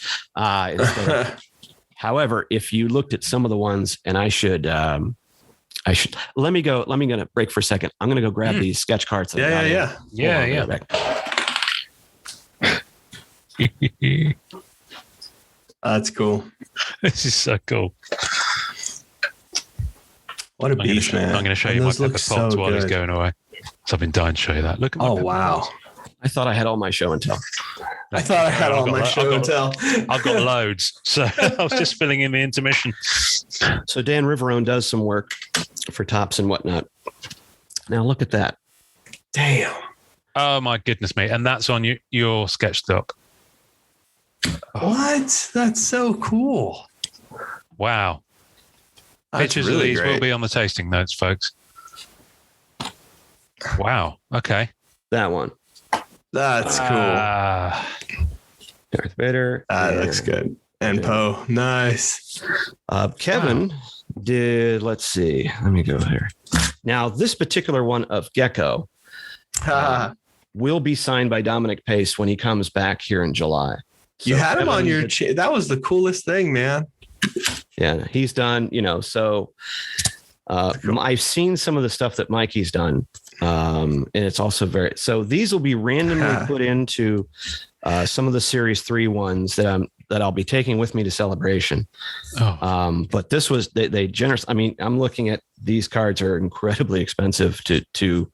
However, if you looked at some of the ones, and I should, let me go break for a second. I'm going to go grab these sketch cards. Yeah. That's cool. This is so cool. What a beast, man. I'm going to show you my pepper pots while he's going away. So I've been dying to show you that. Look at my wow. Pots. I thought I had all my show and tell. I've got loads. So I was just filling in the intermission. So Dan Riverone does some work for Tops and whatnot. Now look at that. Damn. Oh my goodness me. And that's on your sketchbook. What? That's so cool. Wow. That's Pictures really of these great. will be on the tasting notes, folks. Wow. Okay. That one. That's cool. Darth Vader. That looks good. And Poe. Nice. Kevin did, let's see. Let me go here. Now, this particular one of Gecko will be signed by Dominic Pace when he comes back here in July. So you had him Kevin on your that was the coolest thing, man. Yeah, he's done, so I've seen some of the stuff that Mikey's done. And it's also so these will be randomly put into some of the Series 3 ones that I'll be taking with me to Celebration. But this was they generous. I mean, I'm looking at these cards are incredibly expensive to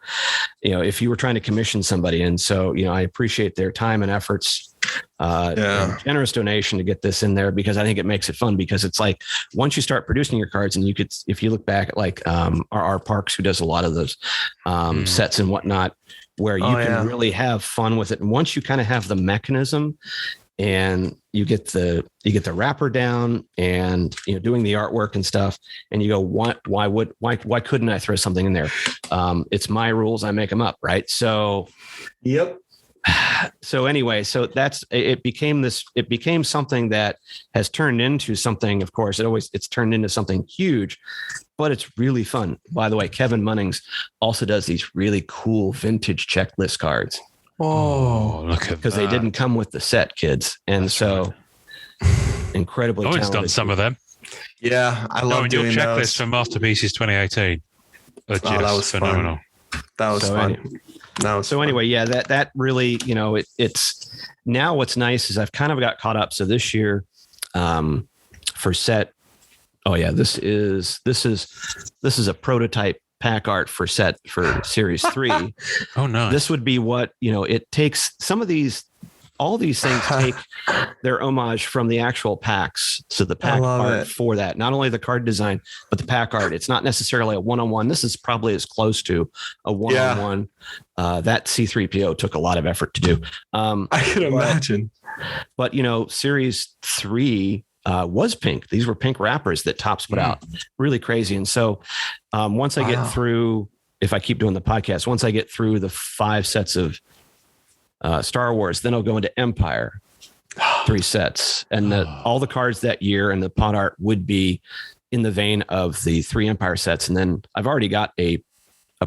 if you were trying to commission somebody. And so, I appreciate their time and efforts, and generous donation to get this in there, because I think it makes it fun, because it's like, once you start producing your cards, and if you look back at like, our Parks, who does a lot of those, sets and whatnot, where you can really have fun with it. And once you kind of have the mechanism, and you get the wrapper down, and doing the artwork and stuff, and you go, why couldn't I throw something in there? It's my rules, I make them up, right? So yep. So anyway, so it became something that has turned into something. Of course, it's turned into something huge, but it's really fun. By the way, Kevin Munnings also does these really cool vintage checklist cards. Oh, look at that. Because they didn't come with the set, kids. And incredibly Owen's talented. done some of them. Yeah, I love doing your checklist those. for Masterpieces 2018. That was phenomenal. That was fun. Anyway, yeah, that really, it's now what's nice is I've kind of got caught up. So this year, for set, this is a prototype pack art for set for Series 3. Oh no. This would be what, it takes all these things take their homage from the actual packs. So the pack art for that, not only the card design, but the pack art. It's not necessarily a one-on-one. This is probably as close to a one-on-one. That C-3PO took a lot of effort to do. I can imagine. But, Series 3 was pink. These were pink wrappers that Topps put out. Really crazy. And so once I get through, if I keep doing the podcast, once I get through the 5 sets of Star Wars, then I'll go into Empire, 3 sets, and all the cards that year and the pot art would be in the vein of the 3 Empire sets. And then I've already got a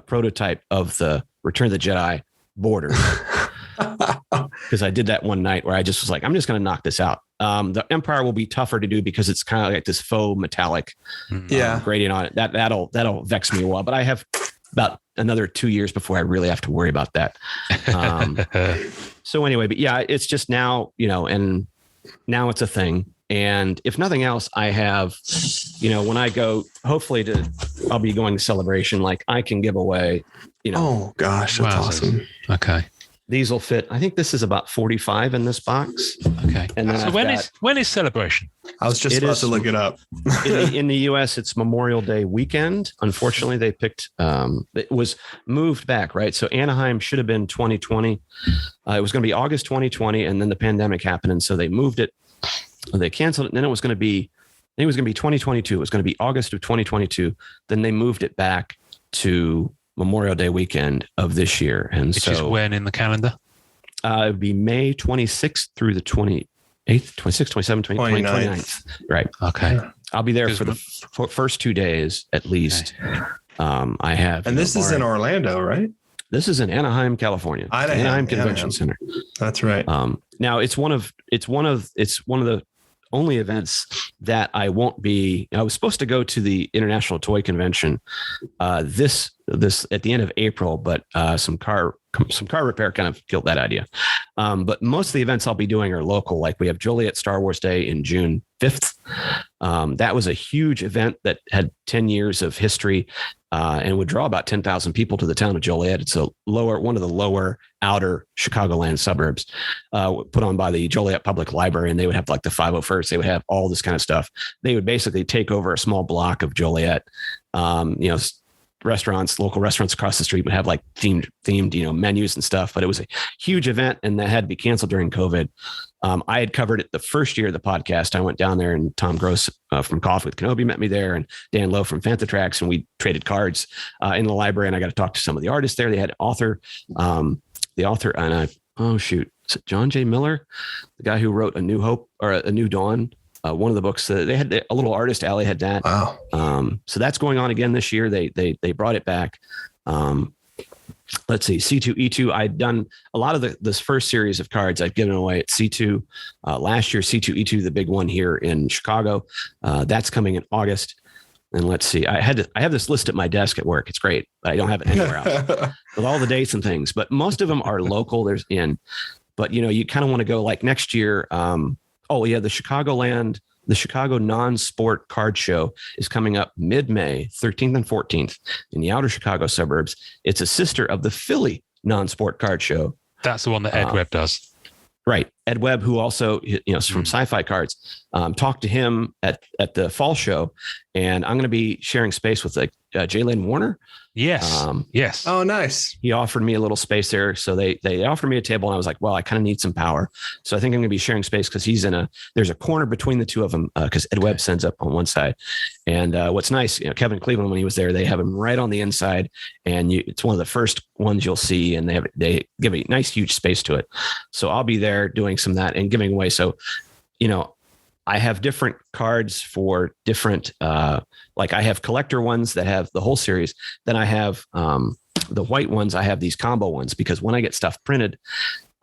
prototype of the Return of the Jedi border, because I did that one night where I just was like, I'm just going to knock this out. The Empire will be tougher to do because it's kind of like this faux metallic gradient on it. That'll vex me a while, but I have about another 2 years before I really have to worry about that. So anyway, but yeah, it's just now, and now it's a thing. And if nothing else, I have, when I go, hopefully I'll be going to Celebration, like I can give away, Oh gosh, that's awesome. Okay. These will fit. I think this is about 45 in this box. Okay. And then so when is Celebration? I was just about to look it up. in the US, it's Memorial Day weekend. Unfortunately, they picked, it was moved back, right? So Anaheim should have been 2020. It was going to be August 2020, and then the pandemic happened. And so they moved it. They canceled it. And then it was going to be, I think it was going to be 2022. It was going to be August of 2022. Then they moved it back to Memorial Day weekend of this year. And Which is when in the calendar? It would be May 26th through the 28th, 26th, 27th, 29th. Right. Okay. I'll be there for the first 2 days at least. Okay. I have. And this is in Orlando, right? This is in Anaheim, California. Anaheim Convention Center. That's right. Now it's one of the only events that I won't be. I was supposed to go to the International Toy Convention this at the end of April, but some car repair kind of killed that idea. But most of the events I'll be doing are local. Like we have Joliet Star Wars Day in June 5th. That was a huge event that had 10 years of history and would draw about 10,000 people to the town of Joliet. It's one of the lower outer Chicagoland suburbs, put on by the Joliet Public Library. And they would have like the 501st. They would have all this kind of stuff. They would basically take over a small block of Joliet. Local restaurants across the street would have like themed, menus and stuff, but it was a huge event and that had to be canceled during COVID. I had covered it the first year of the podcast. I went down there and Tom Gross from Coffee with Kenobi met me there, and Dan Lowe from Fantatrax, and we traded cards in the library, and I got to talk to some of the artists there. They had the author, and is it John J. Miller, the guy who wrote A New Hope or A New Dawn? One of the books they had a little artist alley had that. Wow. So that's going on again this year. They brought it back. Let's see, C2E2. I'd done a lot of this first series of cards I've given away at C2 last year. C2E2, the big one here in Chicago. That's coming in August. And let's see, I have this list at my desk at work. It's great, but I don't have it anywhere else with all the dates and things. But most of them are local. But you kind of want to go like next year. The Chicago Non-Sport Card Show is coming up mid-May, 13th and 14th in the outer Chicago suburbs. It's a sister of the Philly Non-Sport Card Show. That's the one that Ed Webb does. Right. Ed Webb, who also is from Sci-Fi Cards, talked to him at the fall show, and I'm going to be sharing space with Jalen Warner. Yes. Yes. Oh, nice. He offered me a little space there. So they offered me a table, and I was like, well, I kind of need some power. So I think I'm going to be sharing space because there's a corner between the two of them because Ed Webb sends up on one side. And what's nice, Kevin Cleveland, when he was there, they have him right on the inside, and it's one of the first ones you'll see, and they give a nice, huge space to it. So I'll be there doing some of that and giving away. So, I have different cards for different, like I have collector ones that have the whole series. Then I have the white ones. I have these combo ones because when I get stuff printed,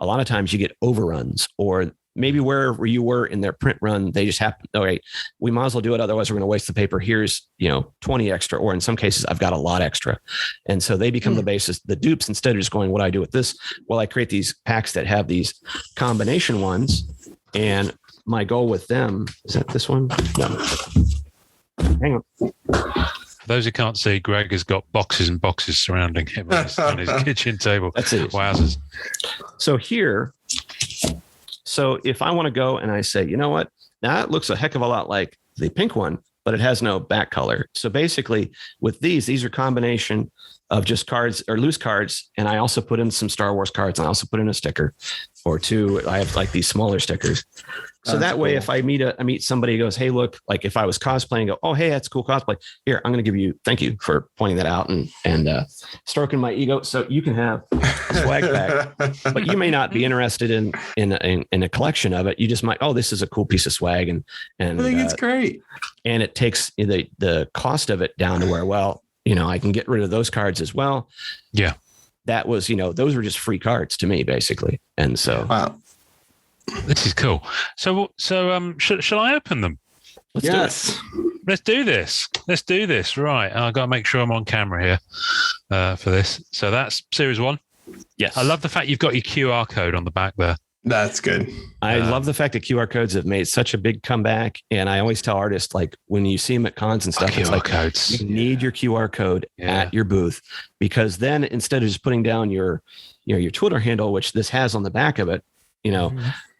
a lot of times you get overruns, or maybe wherever you were in their print run, they just happen. Okay, we might as well do it. Otherwise we're going to waste the paper. Here's, 20 extra, or in some cases I've got a lot extra. And so they become the basis, the dupes, instead of just going, what do I do with this? Well, I create these packs that have these combination ones, and my goal with them is that this one. No. Hang on. For those who can't see, Greg has got boxes and boxes surrounding him on his kitchen table. That's it. Wowzers. So if I want to go and I say, you know what, that looks a heck of a lot like the pink one, but it has no back color. So basically with these are combination of just cards or loose cards. And I also put in some Star Wars cards. And I also put in a sticker or two. I have like these smaller stickers. So that way, if I meet somebody who goes, hey, look, like if I was cosplaying, go, oh, hey, that's cool cosplay. Here, I'm going to give you, thank you for pointing that out and stroking my ego. So you can have a swag bag, but you may not be interested in a collection of it. You just might, oh, this is a cool piece of swag. And I think it's great. And it takes the cost of it down to where, well, I can get rid of those cards as well. Yeah. That was, those were just free cards to me, basically. And so. Wow. This is cool. So shall I open them? Let's do this. Let's do this. Right. I've got to make sure I'm on camera here for this. So that's series 1. Yes. I love the fact you've got your QR code on the back there. That's good. I love the fact that QR codes have made such a big comeback. And I always tell artists, like when you see them at cons and stuff, it's like codes. You need your QR code at your booth, because then instead of just putting down your Twitter handle, which this has on the back of it,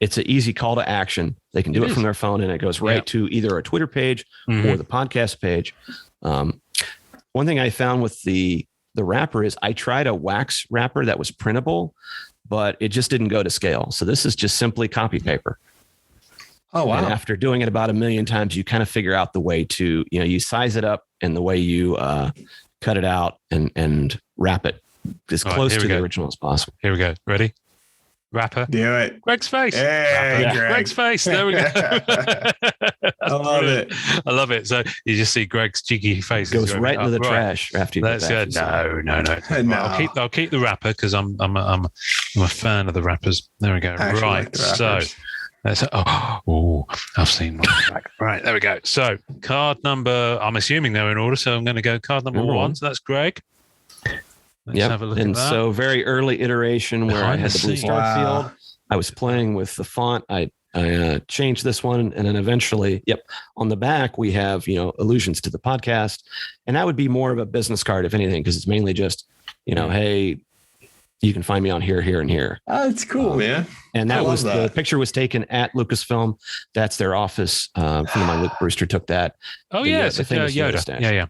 it's an easy call to action. They can do it from their phone, and it goes right to either a Twitter page or the podcast page. One thing I found with the wrapper is I tried a wax wrapper that was printable, but it just didn't go to scale. So this is just simply copy paper. Oh, wow. And after doing it about 1 million times, you kind of figure out the way to, you size it up and the way you cut it out and wrap it as close to the original as possible. Here we go. Ready? Wrapper. Do it. Greg's face. Hey, Greg's face. There we go. I love it. I love it. So you just see Greg's cheeky face. Goes right into the trash after you That's good. No. I'll keep the wrapper because I'm a fan of the wrappers. There we go. Right. So that's I've seen one. Right. There we go. So card number, I'm assuming they're in order. So I'm going to go card number 1. So that's Greg. Let's have a look at that. So very early iteration where I had the blue star field. I was playing with the font. I changed this one, and then eventually, on the back we have allusions to the podcast, and that would be more of a business card if anything, because it's mainly just hey, you can find me on here, and here. Oh, it's cool, man. And the picture was taken at Lucasfilm. That's their office. Friend of mine, Luke Brewster, took that. Oh, it's the famous Yoda statue. Yeah.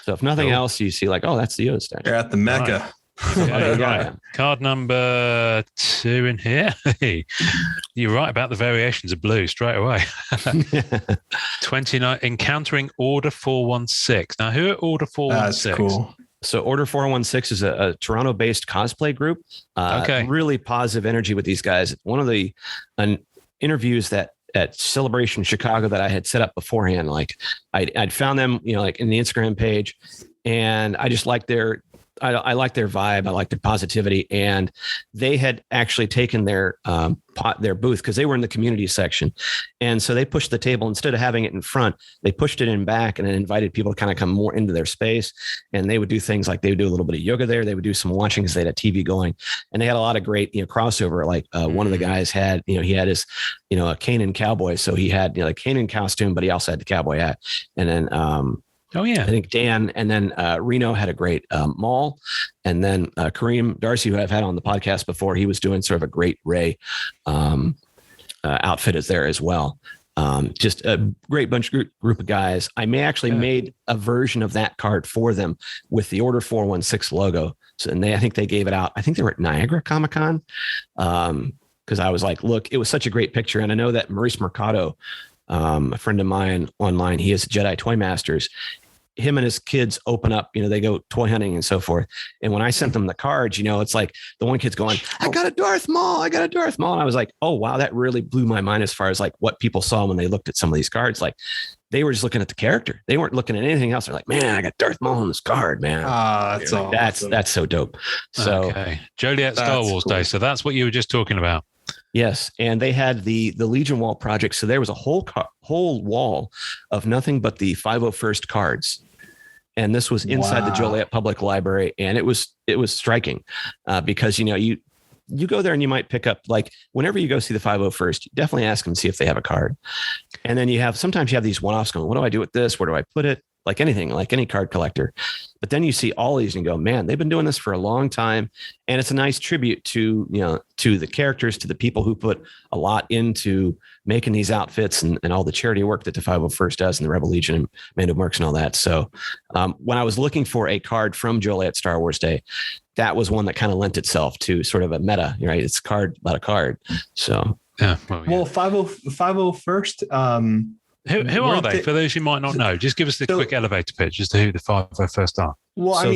So if nothing else, you see like, oh, that's the Yoda statue. You're at the Mecca. Right. Card number 2 in here. You're right about the variations of blue straight away. 29, encountering Order 416. Now, who are Order 416? That's cool. So Order 416 is a Toronto-based cosplay group. Really positive energy with these guys. One of the interviews that at Celebration Chicago that I had set up beforehand, like I'd found them, like in the Instagram page, and I just liked I like their vibe. I like their positivity. And they had actually taken their booth because they were in the community section. And so they pushed the table, instead of having it in front, they pushed it in back and then invited people to kind of come more into their space. And they would do things like they would do a little bit of yoga there. They would do some watching because they had a TV going, and they had a lot of great, crossover. Like one of the guys had, he had his, a Kanan cowboy. So he had, the Kanan costume, but he also had the cowboy hat. And then, oh yeah, I think Dan, and then Reno had a great Maul, and then Kareem Darcy, who I've had on the podcast before, he was doing sort of a great Ray outfit is there as well. Just a great group of guys. I actually made a version of that card for them with the Order 416 logo. So, and I think they gave it out. I think they were at Niagara Comic-Con. Because I was like, look, it was such a great picture. And I know that Maurice Mercado, a friend of mine online, he is Jedi Toy Masters. Him and his kids open up, they go toy hunting and so forth. And when I sent them the cards, it's like the one kid's going, I got a Darth Maul. And I was like, oh, wow, that really blew my mind as far as like what people saw when they looked at some of these cards. Like they were just looking at the character. They weren't looking at anything else. They're like, man, I got Darth Maul on this card, man. That's like, awesome. That's so dope. So okay. Joliet Star Wars Day. So that's what you were just talking about. Yes, and they had the Legion Wall project. So there was a whole wall of nothing but the 501st cards, and this was inside the Joliet Public Library, and it was striking because you go there and you might pick up, like, whenever you go see the 501st, you definitely ask them to see if they have a card, and then sometimes you have these one-offs going, what do I do with this? Where do I put it? Like anything, like any card collector. But then you see all these and you go, man, they've been doing this for a long time. And it's a nice tribute to, to the characters, to the people who put a lot into making these outfits and all the charity work that the 501st does, and the Rebel Legion and Mando Mercs and all that. So when I was looking for a card from Joliet Star Wars Day, that was one that kind of lent itself to sort of a meta, right? It's card, not a card. So, yeah. Well, 501st, who are they? For those who might not know, just give us the quick elevator pitch as to who the 501st are. Well, So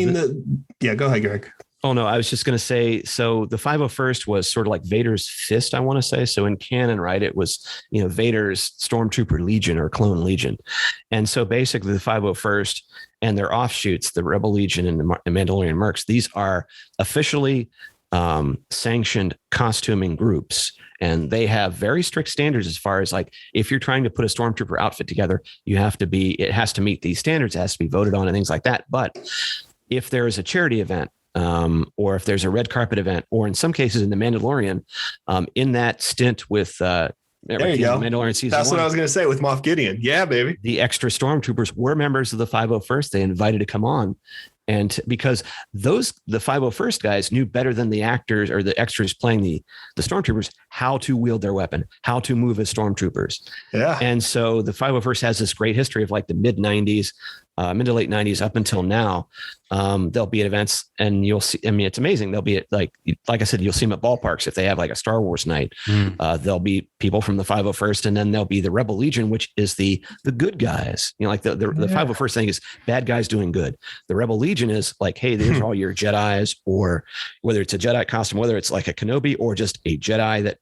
go ahead, Greg. Oh, no, I was just going to say, so the 501st was sort of like Vader's fist, I want to say. So in canon, right, it was, Vader's Stormtrooper Legion or Clone Legion. And so basically the 501st and their offshoots, the Rebel Legion and the Mandalorian Mercs, these are officially sanctioned costuming groups. And they have very strict standards as far as like, if you're trying to put a Stormtrooper outfit together, it has to meet these standards, it has to be voted on and things like that. But if there is a charity event, or if there's a red carpet event, or in some cases in the Mandalorian, in that stint with, there you go. Mandalorian season That's 1, what I was going to say with Moff Gideon. Yeah, baby. The extra Stormtroopers were members of the 501st. They invited to come on. And because the 501st guys knew better than the actors or the extras playing the Stormtroopers how to wield their weapon, how to move as Stormtroopers. Yeah. And so the 501st has this great history of like the mid to late 90s up until now. They'll be at events and you'll see, I mean, it's amazing. They'll be at like I said, you'll see them at ballparks. If they have like a Star Wars night, there'll be people from the 501st, and then there'll be the Rebel Legion, which is the good guys, like the 501st thing is bad guys doing good. The Rebel Legion is like, hey, there's all your Jedis, or whether it's a Jedi costume, whether it's like a Kenobi or just a Jedi that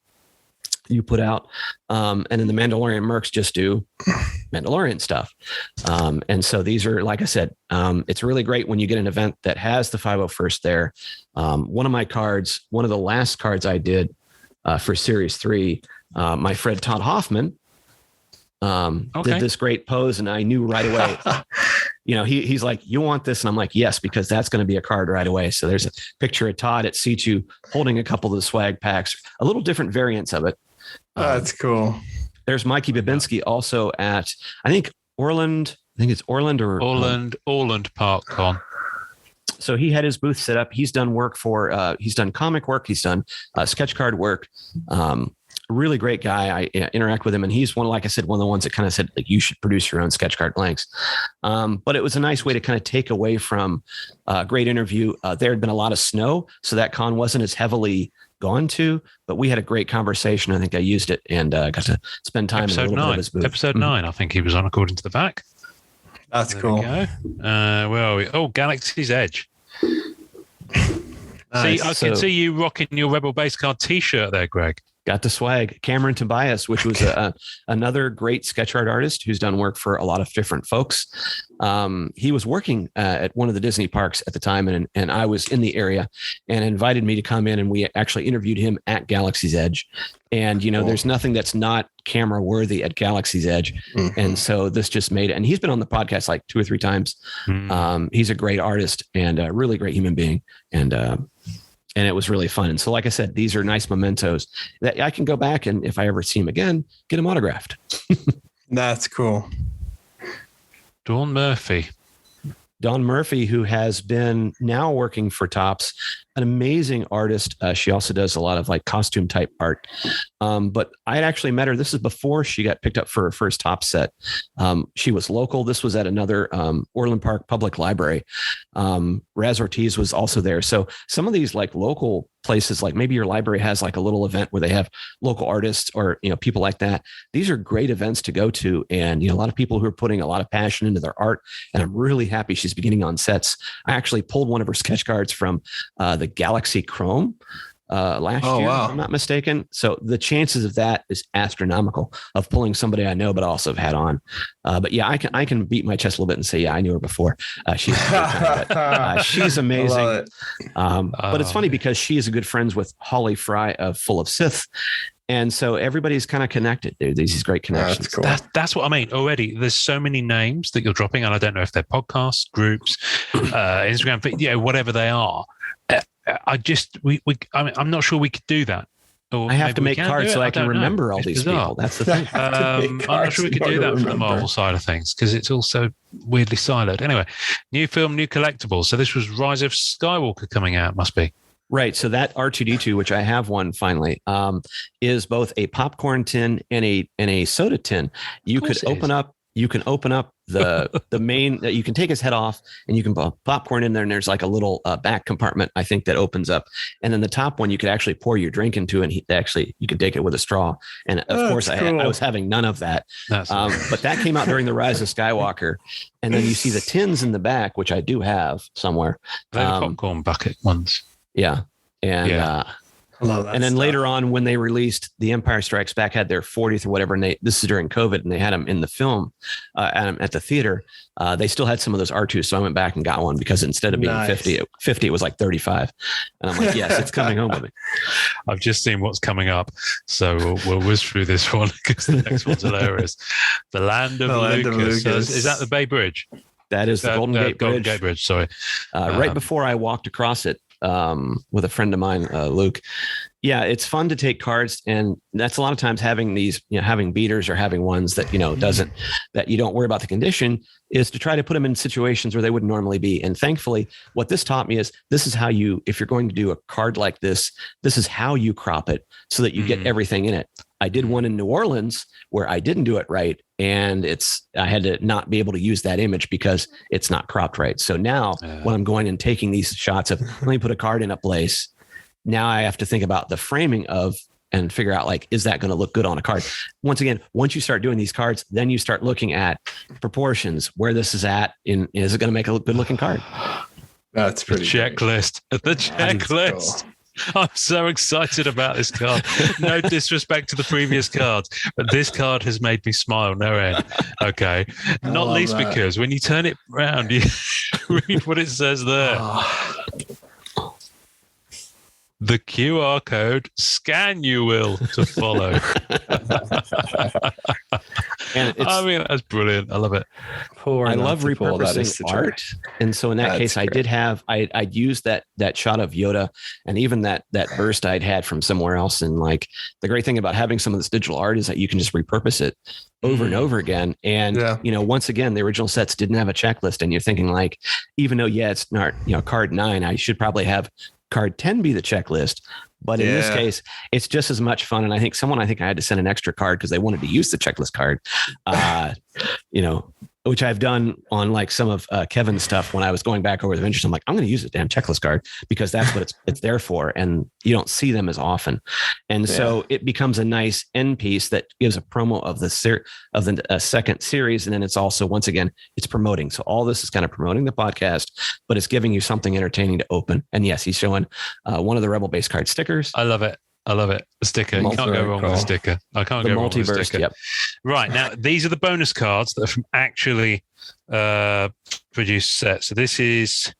you put out. And then the Mandalorian Mercs just do Mandalorian stuff. And so these are, like I said, it's really great when you get an event that has the 501st there. One of the last cards I did for Series 3, my friend Todd Hoffman did this great pose, and I knew right away, he's like, you want this? And I'm like, yes, because that's going to be a card right away. So there's a picture of Todd at C2 holding a couple of the swag packs, a little different variants of it. That's cool. There's Mikey Babinski also at, I think Orland Park Con. So he had his booth set up. He's done work he's done comic work. He's done sketch card work. Really great guy. I interact with him, and he's like I said, one of the ones that kind of said, like, you should produce your own sketch card blanks. But it was a nice way to kind of take away from a great interview. There had been a lot of snow, so that con wasn't as heavily gone to, but we had a great conversation. I think I used it and got to spend time in a little bit of his booth. Episode 9, I think he was on, according to the back. That's cool. Where are we? Oh, Galaxy's Edge. Nice. See, I can see you rocking your Rebel Base Card t-shirt there, Greg. Got the swag. Cameron Tobias, which was another great sketch art artist who's done work for a lot of different folks. He was working at one of the Disney parks at the time, and I was in the area, and invited me to come in, and we actually interviewed him at Galaxy's Edge. And, cool. There's nothing that's not camera worthy at Galaxy's Edge. Mm-hmm. And so this just made it. And he's been on the podcast like 2 or 3 times. Mm-hmm. He's a great artist and a really great human being. And it was really fun. And so, like I said, these are nice mementos that I can go back and if I ever see him again, get him autographed. That's cool. Dawn Murphy, who has been now working for Topps, an amazing artist. She also does a lot of like costume type art. But I had actually met her. This is before she got picked up for her first Topps set. She was local. This was at another Orland Park Public Library. Raz Ortiz was also there. So some of these like local places, like maybe your library has like a little event where they have local artists or, people like that. These are great events to go to. And, a lot of people who are putting a lot of passion into their art. And I'm really happy she's beginning on sets. I actually pulled one of her sketch cards from the Galaxy Chrome last year, wow. If I'm not mistaken. So the chances of that is astronomical of pulling somebody I know, but also have had on. But yeah, I can beat my chest a little bit and say, yeah, I knew her before. She's she's amazing. But it's funny because she is good friends with Holly Fry of Full of Sith. And so everybody's kind of connected. There's these great connections. That's cool. That's what I mean. Already, there's so many names that you're dropping, and I don't know if they're podcasts, groups, Instagram, whatever they are. I'm not sure we could do that. Or I have to make cards so I can remember all these people. That's the thing. I'm not sure we could do that for the Marvel side of things because it's also weirdly siloed. Anyway, new film, new collectibles. So this was Rise of Skywalker coming out, must be. Right. So that R2D2, which I have one finally, is both a popcorn tin and a soda tin. You could open up the main, you can take his head off and you can put popcorn in there. And there's like a little back compartment, I think, that opens up. And then the top one, you could actually pour your drink into, and you could take it with a straw. And of course, cool. I was having none of that. But that came out during the Rise of Skywalker. And then you see the tins in the back, which I do have somewhere. They're popcorn bucket ones. Yeah. And and then later on, when they released The Empire Strikes Back, had their 40th or whatever, and this is during COVID, and they had them in the film at the theater. They still had some of those R2s, so I went back and got one because instead of being 50, it was like 35. And I'm like, yes, it's coming home with me. I've just seen what's coming up, so we'll whiz through this one because the next one's hilarious. The Land of Lucas. Is that the Bay Bridge? That is the Golden Gate Bridge. Golden Gate Bridge, sorry. Right before I walked across it, with a friend of mine, Luke. Yeah, it's fun to take cards, and that's a lot of times having these, having beaters or having ones that that you don't worry about the condition, is to try to put them in situations where they wouldn't normally be. And thankfully, what this taught me is this is how if you're going to do a card like this is how you crop it so that you get everything in it. I did one in New Orleans where I didn't do it right, and I had to not be able to use that image because it's not cropped right. So now when I'm going and taking these shots of, let me put a card in a place, now I have to think about the framing and figure out, like, is that going to look good on a card? Once again, once you start doing these cards, then you start looking at proportions, where this is at, is it going to make a good looking card? That's pretty checklist. The checklist. I'm so excited about this card. No disrespect to the previous cards, but this card has made me smile no end. Okay. Not least because when you turn it around, you read what it says there. The QR code, scan you will to follow. And that's brilliant. I love it. I love repurposing art. And so in that case, I did have, I'd used that shot of Yoda and even that burst I'd had from somewhere else. And like the great thing about having some of this digital art is that you can just repurpose it over and over again. And, once again, the original sets didn't have a checklist. And you're thinking like, even though, it's not, card 9, I should probably have card 10 be the checklist. But in this case, it's just as much fun. And I think I had to send an extra card because they wanted to use the checklist card, which I've done on like some of Kevin's stuff when I was going back over the ventures. I'm like, I'm going to use the damn checklist card because that's what it's there for. And you don't see them as often. And so it becomes a nice end piece that gives a promo of the second series. And then it's also, once again, it's promoting. So all this is kind of promoting the podcast, but it's giving you something entertaining to open. And yes, he's showing one of the Rebel base card stickers. I love it. I love it. A sticker. You can't go wrong with a sticker. I can't go wrong with a sticker. Yep. Right. Now, these are the bonus cards that are from actually produced set. So this is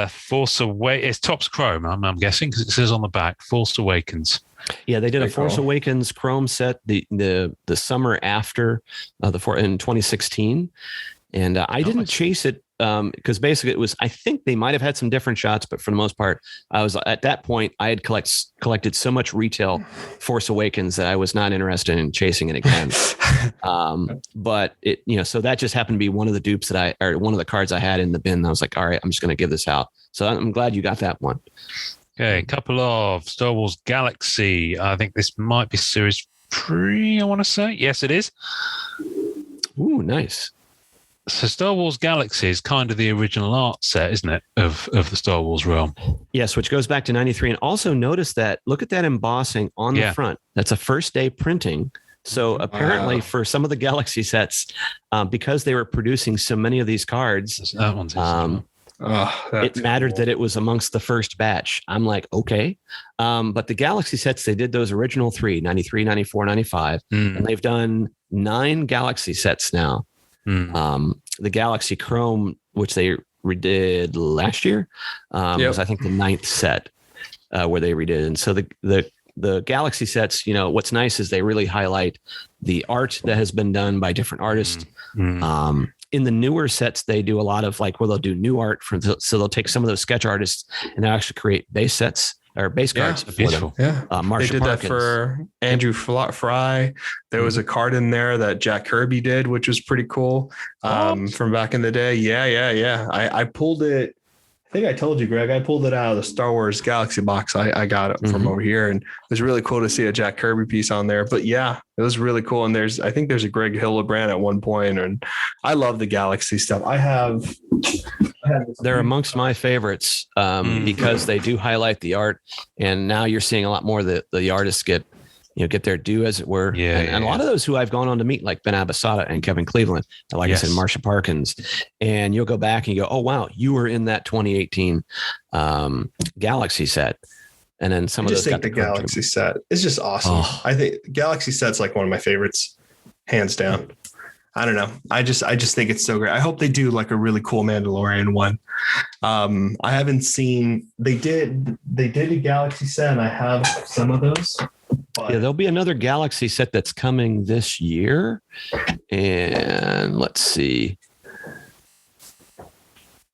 Force Awakens. It's Topps Chrome, I'm guessing, because it says on the back, Force Awakens. Yeah, they did a Force Awakens Chrome set the summer after in 2016. And I didn't chase it because basically it was, I think they might have had some different shots, but for the most part, I was at that point, I had collected so much retail Force Awakens that I was not interested in chasing it again. But it, so that just happened to be one of the dupes or one of the cards I had in the bin. I was like, all right, I'm just going to give this out. So I'm glad you got that one. Okay. A couple of Star Wars Galaxy. I think this might be series 3, I want to say. Yes, it is. Ooh, nice. So Star Wars Galaxy is kind of the original art set, isn't it, of the Star Wars realm? Yes, which goes back to 93. And also notice that, look at that embossing on the front. That's a first day printing. So apparently for some of the Galaxy sets, because they were producing so many of these cards, that one's it mattered that it was amongst the first batch. I'm like, okay. But the Galaxy sets, they did those original 3, 93, 94, 95. And they've done 9 Galaxy sets now. The Galaxy Chrome, which they redid last year, was I think the 9th set where they redid. And so the Galaxy sets, what's nice is they really highlight the art that has been done by different artists. In the newer sets, they do a lot of they'll do new art so they'll take some of those sketch artists and they'll actually create base sets or base cards. Beautiful. Yeah. Marsha they did Parkins. That for Andrew Fry. There was a card in there that Jack Kirby did, which was pretty cool. From back in the day. Yeah. I pulled it. I think I told you, Greg, I pulled it out of the Star Wars Galaxy box. I got it from over here, and it was really cool to see a Jack Kirby piece on there. But yeah, it was really cool. And I think there's a Greg Hildebrand at one point, and I love the Galaxy stuff. They're amongst my favorites because they do highlight the art, and now you're seeing a lot more the artists get their due, as it were. And a lot of those who I've gone on to meet, like Ben Abasada and Kevin Cleveland, like I said, Marsha Parkins, and you'll go back and you go, oh, wow, you were in that 2018 Galaxy set. And then some of those the Galaxy set is just awesome. I think Galaxy set's like one of my favorites, hands down. I don't know. I just think it's so great. I hope they do like a really cool Mandalorian one. I haven't seen, they did a Galaxy set, and I have some of those. But there'll be another Galaxy set that's coming this year. And let's see.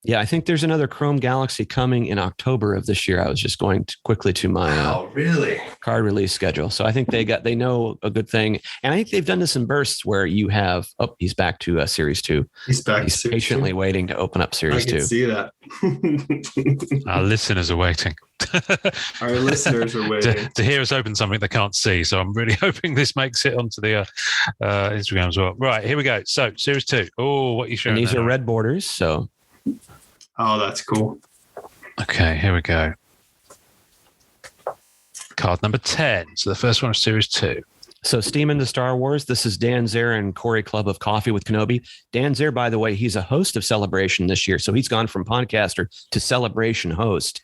Yeah, I think there's another Chrome Galaxy coming in October of this year. I was just going quickly to my really card release schedule. So I think they know a good thing. And I think they've done this in bursts where you have, he's back to Series 2. He's back. He's patiently waiting to open up Series 2. I can see that. Our listeners are waiting. Our listeners are waiting to hear us open something they can't see. So I'm really hoping this makes it onto the Instagram as well. Right, here we go. So Series 2. Oh, what are you showing? And these are red borders. So. Oh, that's cool. Okay, here we go. Card number 10. So the first one is Series 2. So Steam into Star Wars. This is Dan Zer and Corey Club of Coffee with Kenobi. Dan Zer, by the way, he's a host of Celebration this year. So he's gone from podcaster to Celebration host.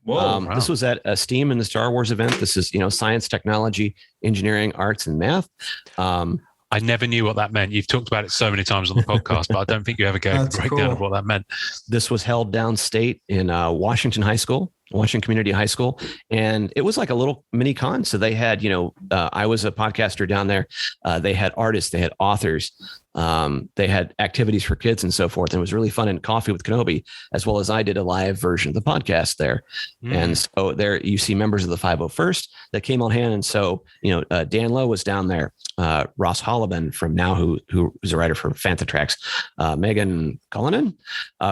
Whoa, wow. This was at a Steam in the Star Wars event. This is, science, technology, engineering, arts, and math. I never knew what that meant. You've talked about it so many times on the podcast, but I don't think you ever gave a breakdown of what that meant. This was held downstate in Washington Community High School. And it was like a little mini con. So they had, I was a podcaster down there. They had artists, they had authors, they had activities for kids and so forth. And it was really fun. And Coffee with Kenobi, as well as I did a live version of the podcast there. And so there you see members of the 501st that came on hand. And so, Dan Lowe was down there. Ross Holleben from Now, who's a writer for Fantha Tracks, Megan Cullinan,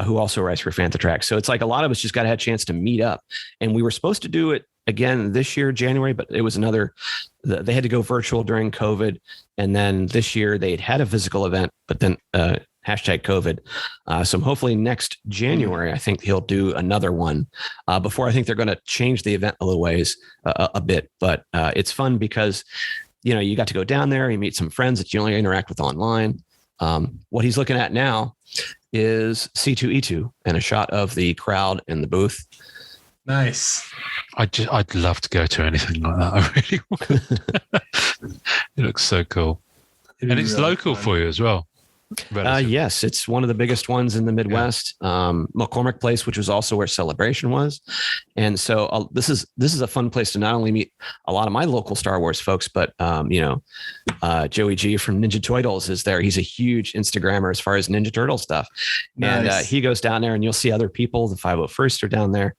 who also writes for Fantha Tracks. So it's like a lot of us just got to have a chance to meet up, and we were supposed to do it again this year, January, but it was they had to go virtual during COVID. And then this year they'd had a physical event, but then hashtag COVID. So hopefully next January, I think he'll do another one before I think they're going to change the event a little ways, a bit, but it's fun because you got to go down there, you meet some friends that you only interact with online. What he's looking at now is C2E2 and a shot of the crowd in the booth. Nice. I'd love to go to anything like that. I really would. It looks so cool. And it's really local fun for you as well. Yes, it's one of the biggest ones in the Midwest. McCormick Place, which was also where Celebration was, and so this is a fun place to not only meet a lot of my local Star Wars folks, but Joey G from Ninja Turtles is there. He's a huge Instagrammer as far as Ninja Turtle stuff, nice. And he goes down there, and you'll see other people. The 501st are down there,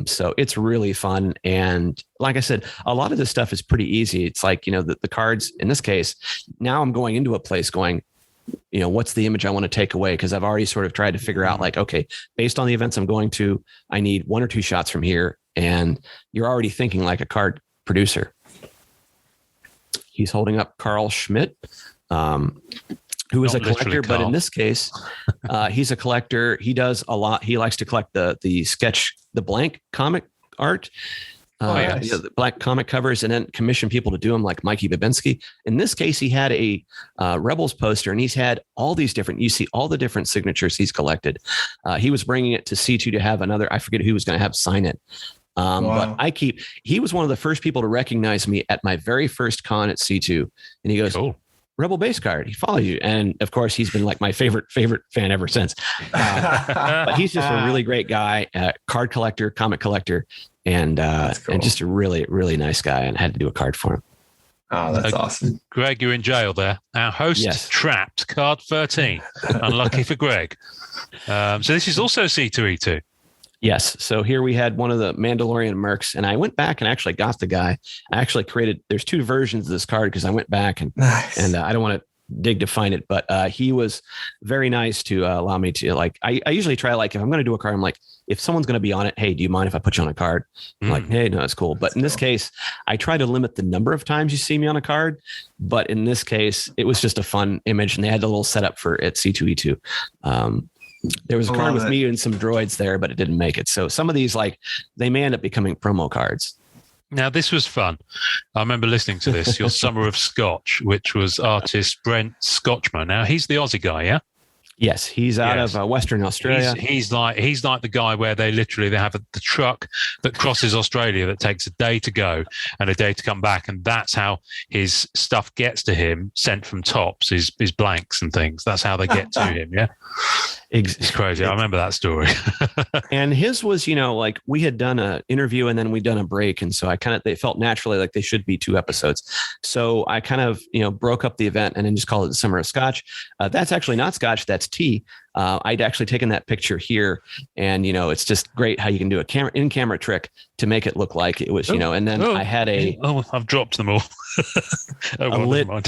so it's really fun. And like I said, a lot of this stuff is pretty easy. It's like the cards in this case. Now I'm going into a place going, what's the image I want to take away? Because I've already sort of tried to figure out, like, okay, based on the events I'm going to, I need 1 or 2 shots from here. And you're already thinking like a card producer. He's holding up Carl Schmidt, who is a collector, but in this case, he's a collector. He does a lot. He likes to collect the blank comic art. The black comic covers, and then commission people to do them, like Mikey Babinski. In this case, he had a Rebels poster, and he's had all these different. You see all the different signatures he's collected. He was bringing it to C2 to have another. I forget who was going to have sign it. Wow. But he was one of the first people to recognize me at my very first con at C2, and he goes, "Oh, Rebel base card." He follows you, and of course, he's been like my favorite fan ever since. But he's just a really great guy, card collector, comic collector. And cool. And just a really, really nice guy, and had to do a card for him. Oh, that's awesome. Greg, you're in jail there. Our host trapped card 13. Unlucky for Greg. So this is also C2E2. Yes. So here we had one of the Mandalorian mercs, and I went back and actually got the guy. I actually there's 2 versions of this card because I went back and I don't want to dig to find it, but he was very nice to allow me to, like, I usually try, like, if I'm going to do a card, I'm like, if someone's going to be on it, hey, do you mind if I put you on a card? I'm like, hey, no, it's cool. But in this case, I try to limit the number of times you see me on a card. But in this case, it was just a fun image, and they had a little setup for at C2E2. There was a card with me and some droids there, but it didn't make it. So some of these, like, they may end up becoming promo cards. Now, this was fun. I remember listening to this, your Summer of Scotch, which was artist Brent Scotchmo. Now, he's the Aussie guy, yeah? Yes, he's out of Western Australia. He's like the guy where they have the truck that crosses Australia that takes a day to go and a day to come back, and that's how his stuff gets to him, sent from Tops, his blanks and things. That's how they get to him, yeah? It's crazy. I remember that story. And his was, like, we had done an interview and then we'd done a break. And so they felt naturally like they should be 2 episodes. So I kind of, broke up the event and then just called it the Summer of Scotch. That's actually not Scotch. That's tea. I'd actually taken that picture here, and, it's just great how you can do a in-camera trick to make it look like it was, and then I had I've dropped them all. I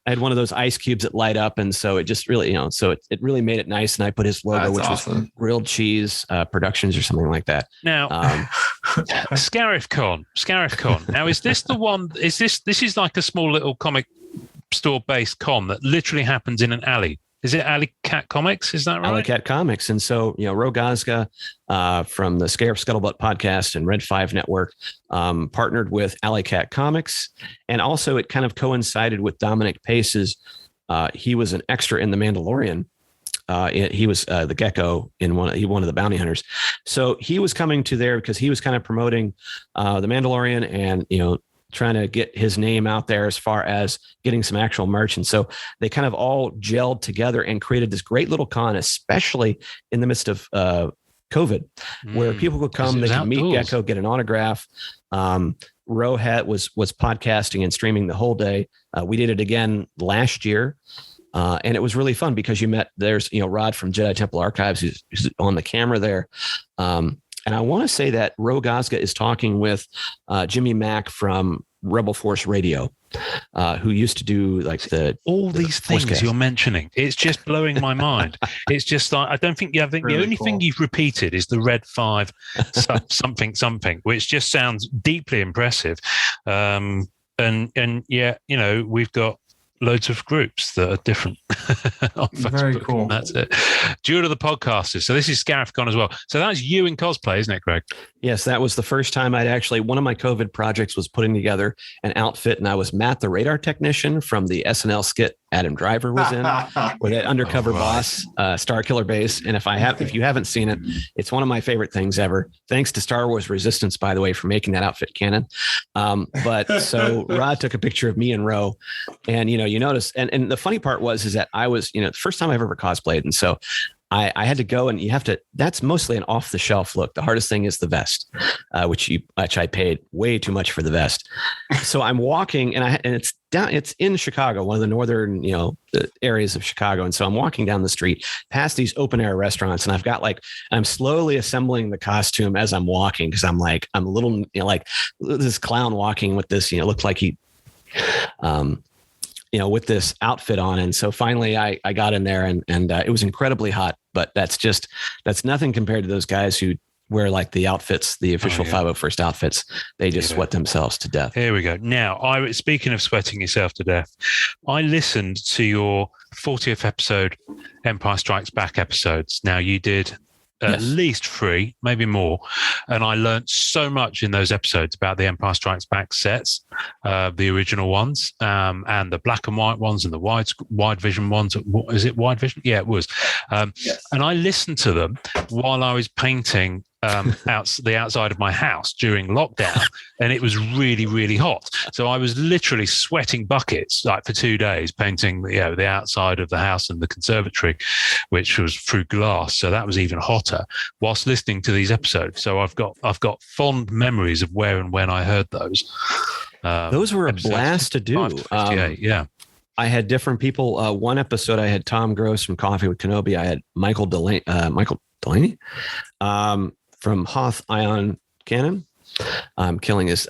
had one of those ice cubes that light up. And so it just really, so it really made it nice. And I put his logo, which was Grilled Cheese Productions or something like that. Now, Scarif Con. Now, is this the one, this is like a small little comic store based con that literally happens in an alley? Is it Alley Cat Comics? Is that right? Alley Cat Comics. And so, Ro Gazga from the Scarif Scuttlebutt podcast and Red 5 Network partnered with Alley Cat Comics. And also it kind of coincided with Dominic Pace's. He was an extra in The Mandalorian. He was the Gecko in one of the bounty hunters. So he was coming to there because he was kind of promoting The Mandalorian and, trying to get his name out there as far as getting some actual merch. And so they kind of all gelled together and created this great little con, especially in the midst of COVID, where people could come, they could meet Gecko, get an autograph. Rohat was podcasting and streaming the whole day. We did it again last year. And it was really fun because there's Rod from Jedi Temple Archives who's on the camera there. And I want to say that Ro Gazga is talking with Jimmy Mack from Rebel Force Radio, who used to do like all these things you're mentioning. It's just blowing my mind. It's just like, I think really the only thing you've repeated is the Red 5 something, which just sounds deeply impressive. And yeah, we've got loads of groups that are different. Very cool. That's it. Duel of the Podcasters. So this is ScarifCon as well. So that's you in cosplay, isn't it, Greg? Yes, that was the first time one of my COVID projects was putting together an outfit, and I was Matt, the radar technician from the SNL skit Adam Driver was in, or that undercover boss, Starkiller Base. And if you haven't seen it, it's one of my favorite things ever. Thanks to Star Wars Resistance, by the way, for making that outfit canon. But so Rod took a picture of me and Ro, and you notice, and the funny part is that I was, the first time I've ever cosplayed, and so I had to go, and that's mostly an off the shelf look. The hardest thing is the vest, which I paid way too much for the vest. So I'm walking, and it's in Chicago, one of the northern, areas of Chicago. And so I'm walking down the street past these open air restaurants, and I'm slowly assembling the costume as I'm walking. Cause I'm a little, like this clown walking with this, looked like he, with this outfit on. And so finally I got in there and it was incredibly hot, but that's nothing compared to those guys who wear like the outfits, the official 501st outfits. They just sweat themselves to death. Here we go. Now, speaking of sweating yourself to death, I listened to your 40th episode, Empire Strikes Back episodes. Now you did at least 3, maybe more. And I learned so much in those episodes about the Empire Strikes Back sets, the original ones, and the black and white ones and the wide vision ones. Is it wide vision? Yeah, it was. Yes. And I listened to them while I was painting the outside of my house during lockdown, and it was really, really hot. So I was literally sweating buckets like for 2 days painting the outside of the house and the conservatory, which was through glass. So that was even hotter whilst listening to these episodes. So I've got fond memories of where and when I heard those. Those were a blast to do. Yeah. I had different people. One episode, I had Tom Gross from Coffee with Kenobi. I had Michael Delaney from Hoth Ion Cannon. I'm killing his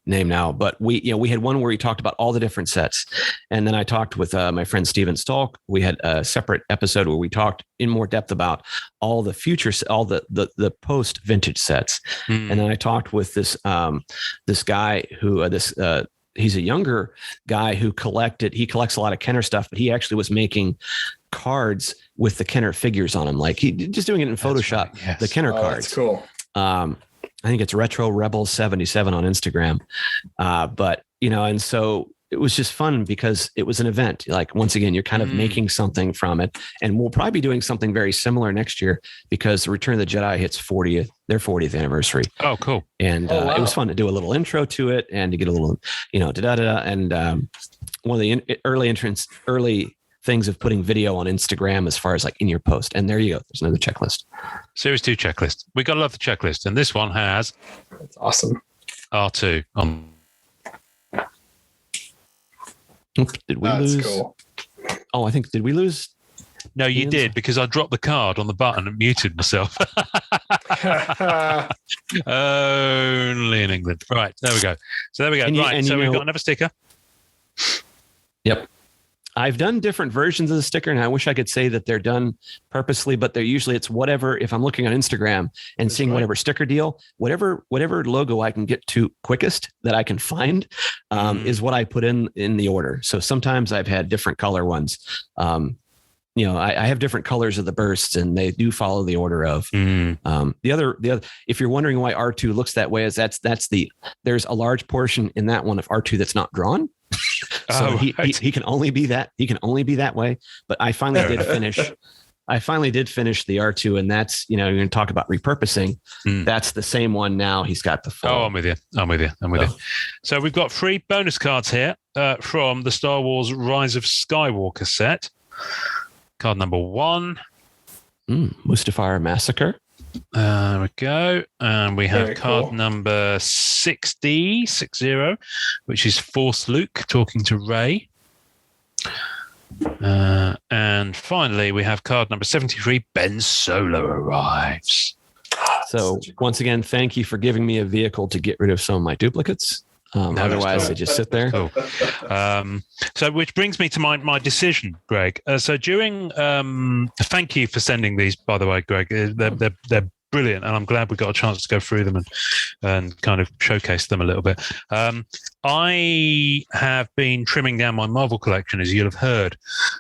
name now, but we had one where he talked about all the different sets, and then I talked with my friend Steven Stalk. We had a separate episode where we talked in more depth about all the future, all the post vintage sets, and then I talked with this guy who he's a younger guy who collects a lot of Kenner stuff, but he actually was making cards with the Kenner figures on them. Like he just doing it in Photoshop, right. Yes. The Kenner cards. That's cool. I think it's Retro Rebel 77 on Instagram. But and so it was just fun because it was an event. Like, once again, you're kind of making something from it, and we'll probably be doing something very similar next year because the Return of the Jedi hits their 40th anniversary. Oh, cool. And it was fun to do a little intro to it and to get a little, da-da-da. And one of the early things of putting video on Instagram as far as like in your post. And there you go. There's another checklist. Series 2 checklist. We got to love the checklist. And this one has... That's awesome. R2 on... Did we lose? Cool. Oh, did we lose? No, you did, because I dropped the card on the button and muted myself. Only in England. Right, there we go. So there we go. We've got another sticker. Yep. I've done different versions of the sticker, and I wish I could say that they're done purposely, but it's whatever. If I'm looking on Instagram and seeing whatever sticker deal, whatever logo I can get to quickest that I can find is what I put in the order. So sometimes I've had different color ones. I have different colors of the bursts, and they do follow the order of the other. If you're wondering why R2 looks that way, is there's a large portion in that one of R2 that's not drawn. So he can only be that. He can only be that way. But I finally did finish. The R2, and that's you're going to talk about repurposing. That's the same one now. He's got the full. Oh, I'm with you. So we've got 3 bonus cards here from the Star Wars Rise of Skywalker set. Card number 1. Mustafar Massacre. There we go. And we have card number 60, which is Force Luke talking to Rey. And finally, we have card number 73, Ben Solo arrives. So once again, thank you for giving me a vehicle to get rid of some of my duplicates. Otherwise, they just sit there. Cool. So, which brings me to my decision, Greg. So, during thank you for sending these, by the way, Greg. They're brilliant, and I'm glad we got a chance to go through them and kind of showcase them a little bit. I have been trimming down my Marvel collection, as you'll have heard,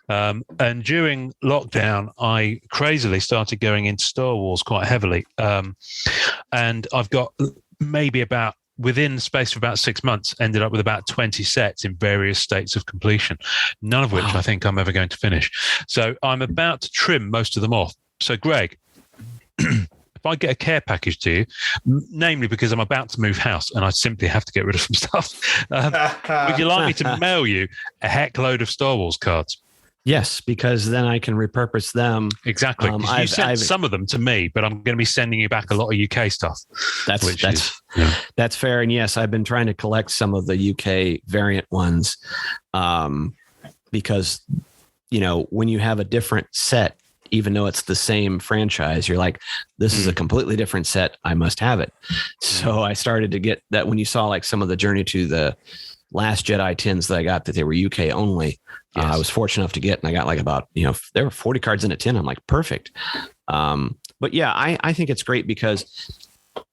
and during lockdown, I crazily started going into Star Wars quite heavily, and I've got maybe about within the space of about 6 months, ended up with about 20 sets in various states of completion, none of which I think I'm ever going to finish. So I'm about to trim most of them off. So Greg, if I get a care package to you, namely because I'm about to move house and I simply have to get rid of some stuff, would you like me to mail you a heck load of Star Wars cards? Yes, because then I can repurpose them. Exactly. You sent some of them to me, but I'm going to be sending you back a lot of UK stuff. That's fair. And yes, I've been trying to collect some of the UK variant ones because, when you have a different set, even though it's the same franchise, you're like, this is a completely different set. I must have it. So I started to get that when you saw like some of the Journey to the Last Jedi tins that I got that they were UK only. Yes. I was fortunate enough to get, and I got like about, there were 40 cards in a tin. I'm like, perfect. But yeah, I think it's great because,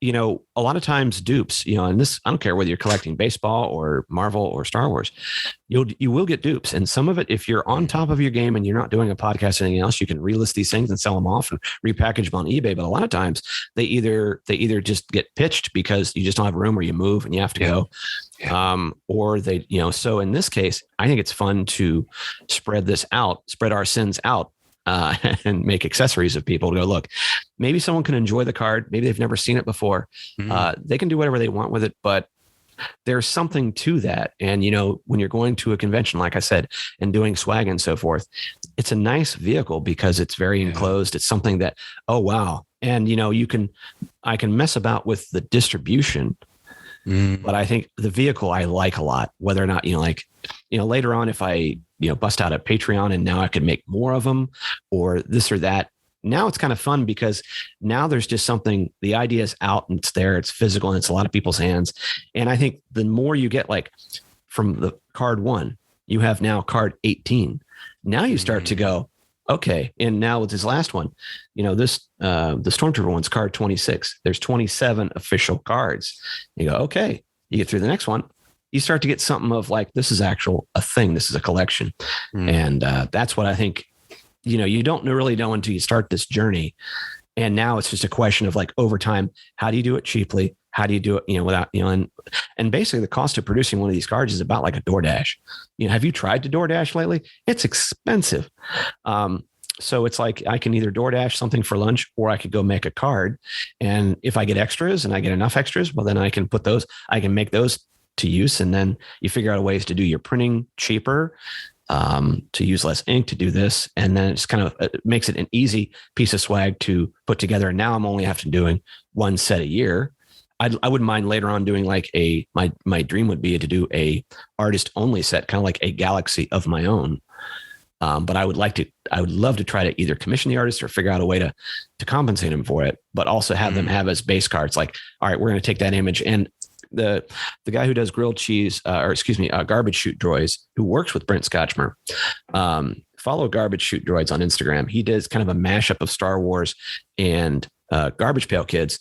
a lot of times dupes, and this, I don't care whether you're collecting baseball or Marvel or Star Wars, you will get dupes. And some of it, if you're on top of your game and you're not doing a podcast or anything else, you can relist these things and sell them off and repackage them on eBay. But a lot of times they either just get pitched because you just don't have room or you move and you have to go. Yeah. Or they, so in this case, I think it's fun to spread our sins out. And make accessories of people to go, look, maybe someone can enjoy the card. Maybe they've never seen it before. They can do whatever they want with it, but there's something to that. And, when you're going to a convention, like I said, and doing swag and so forth, it's a nice vehicle because it's very enclosed. It's something that, oh, wow. And, I can mess about with the distribution, but I think the vehicle I like a lot, whether or not, later on, if I, bust out a Patreon and now I can make more of them or this or that. Now it's kind of fun because now there's just something, the idea is out and it's there, it's physical and it's a lot of people's hands. And I think the more you get like from the card 1, you have now card 18. Now you start to go, okay. And now with this last one, this, the Stormtrooper one's card 26. There's 27 official cards. You go, okay, you get through the next one. You start to get something of like, this is a thing. This is a collection. And that's what I think, you don't really know until you start this journey. And now it's just a question of like over time, how do you do it cheaply? How do you do it, without, and basically the cost of producing one of these cards is about like a DoorDash. Have you tried to DoorDash lately? It's expensive. So it's like I can either DoorDash something for lunch or I could go make a card. And if I get extras and I get enough extras, well, then I can make those to use. And then you figure out ways to do your printing cheaper, to use less ink, to do this. And then it's kind of, it makes it an easy piece of swag to put together. And now I'm only having to doing one set a year. I wouldn't mind later on doing like my dream would be to do a artist only set, kind of like a galaxy of my own. But I would love to try to either commission the artist or figure out a way to compensate them for it, but also have them have as base cards. Like, all right, we're going to take that image. And the guy who does garbage chute droids, who works with Brent Scotchmer, follow Garbage Chute Droids on Instagram. He does kind of a mashup of Star Wars and Garbage Pail Kids.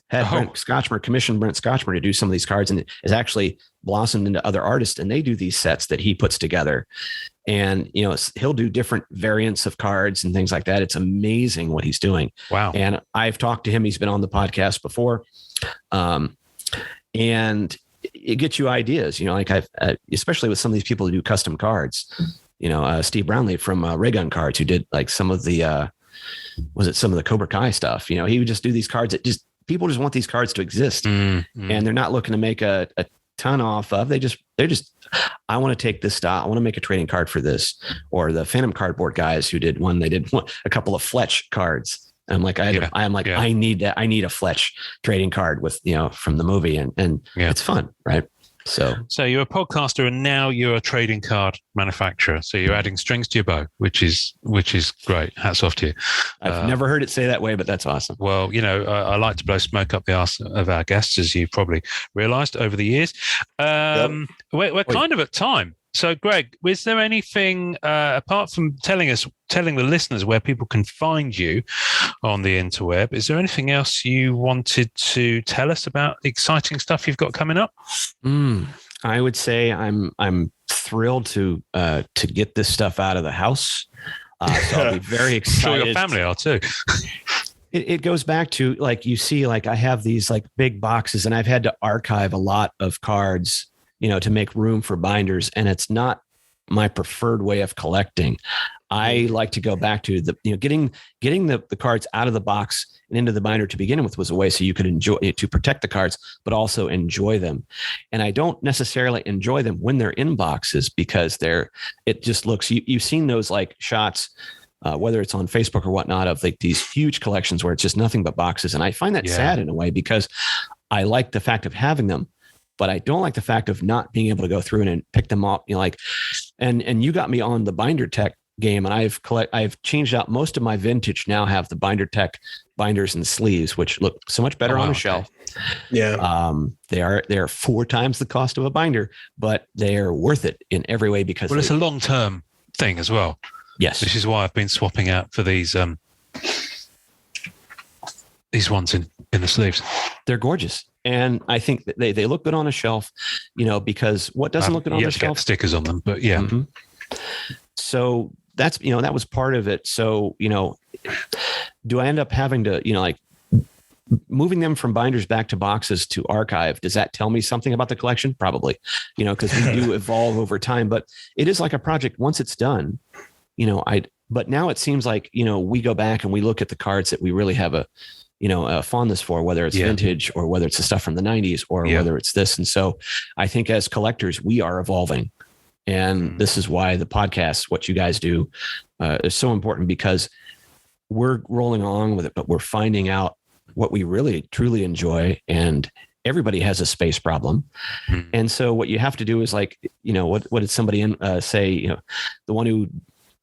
Brent Scotchmer commissioned Brent Scotchmer to do some of these cards, and it has actually blossomed into other artists, and they do these sets that he puts together. And, he'll do different variants of cards and things like that. It's amazing what he's doing. Wow. And I've talked to him. He's been on the podcast before. And it gets you ideas, like especially with some of these people who do custom cards, Steve Brownlee from Raygun Cards, who did like some of the, some of the Cobra Kai stuff, he would just do these cards that people just want these cards to exist, and they're not looking to make a ton off of. They're just, I want to take this style. I want to make a trading card for this. Or the Phantom Cardboard guys who did a couple of Fletch cards. I'm like, I need that. I need a Fletch trading card with, from the movie, and it's fun. Right. So you're a podcaster and now you're a trading card manufacturer. So you're adding strings to your bow, which is great. Hats off to you. I've never heard it say that way, but that's awesome. Well, I like to blow smoke up the arse of our guests, as you've probably realized over the years. We're kind of at time. So, Greg, is there anything apart from telling the listeners where people can find you on the interweb? Is there anything else you wanted to tell us about the exciting stuff you've got coming up? I would say I'm thrilled to get this stuff out of the house. So I'll be very excited. I'm sure your family are too. it goes back to like, you see, like I have these like big boxes and I've had to archive a lot of cards, to make room for binders. And it's not my preferred way of collecting. I like to go back to the, getting the cards out of the box and into the binder to begin with was a way so you could enjoy it, to protect the cards, but also enjoy them. And I don't necessarily enjoy them when they're in boxes because it just looks, you've seen those like shots, whether it's on Facebook or whatnot, of like these huge collections where it's just nothing but boxes. And I find that sad in a way because I like the fact of having them, but I don't like the fact of not being able to go through and pick them up. And you got me on the Binder Tech game, and I've changed out most of my vintage. Now have the Binder Tech binders and sleeves, which look so much better on a shelf. Yeah. They are 4 times the cost of a binder, but they are worth it in every way because it's a long-term thing as well. Yes. This is why I've been swapping out for these ones in the sleeves. They're gorgeous. And I think that they look good on a shelf, because what doesn't look good on the shelf? Stickers on them, but yeah. Mm-hmm. So that's, that was part of it. So, do I end up having to, like moving them from binders back to boxes to archive? Does that tell me something about the collection? Probably, because we do evolve over time, but it is like a project once it's done, but now it seems like, we go back and we look at the cards that we really have a fondness for, whether it's vintage or whether it's the stuff from the 90s or whether it's this. And so I think as collectors, we are evolving. And this is why the podcast, what you guys do, is so important, because we're rolling along with it, but we're finding out what we really truly enjoy. And everybody has a space problem. And so what you have to do is like, what did somebody say, the one who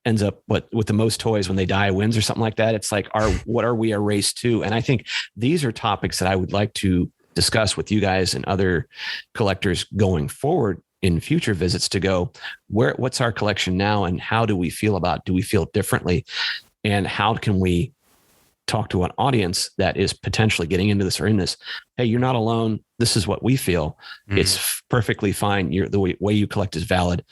ends up with the most toys when they die wins or something like that. It's like, what are we a race to? And I think these are topics that I would like to discuss with you guys and other collectors going forward in future visits, to go, what's our collection now and how do we feel do we feel differently? And how can we talk to an audience that is potentially getting into this or in this? Hey, you're not alone. This is what we feel. It's perfectly fine. The way you collect is valid.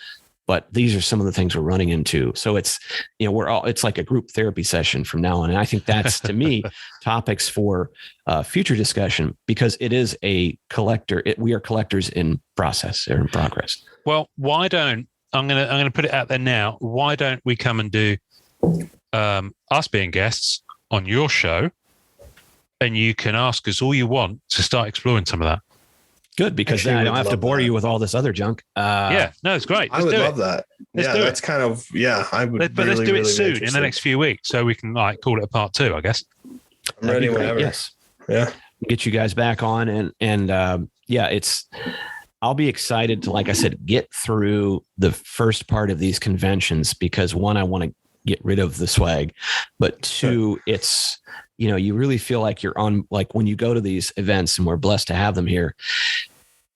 But these are some of the things we're running into. So it's, it's like a group therapy session from now on. And I think that's, to me, topics for future discussion, because it is a collector. We are collectors in process or in progress. Well, why don't, I'm going to put it out there now. Why don't we come and do us being guests on your show, and you can ask us all you want to start exploring some of that. Good, because then I don't have to bore you with all this other junk. It's great. I would love that. That's kind of, I would. But let's do it soon in the next few weeks, so we can call it a part 2, I guess. I'm ready whenever. Yes. Yeah. Get you guys back on, and I'll be excited to, like I said, get through the first part of these conventions, because one, I want to get rid of the swag, but 2, it's, you really feel like you're on, like when you go to these events, and we're blessed to have them here,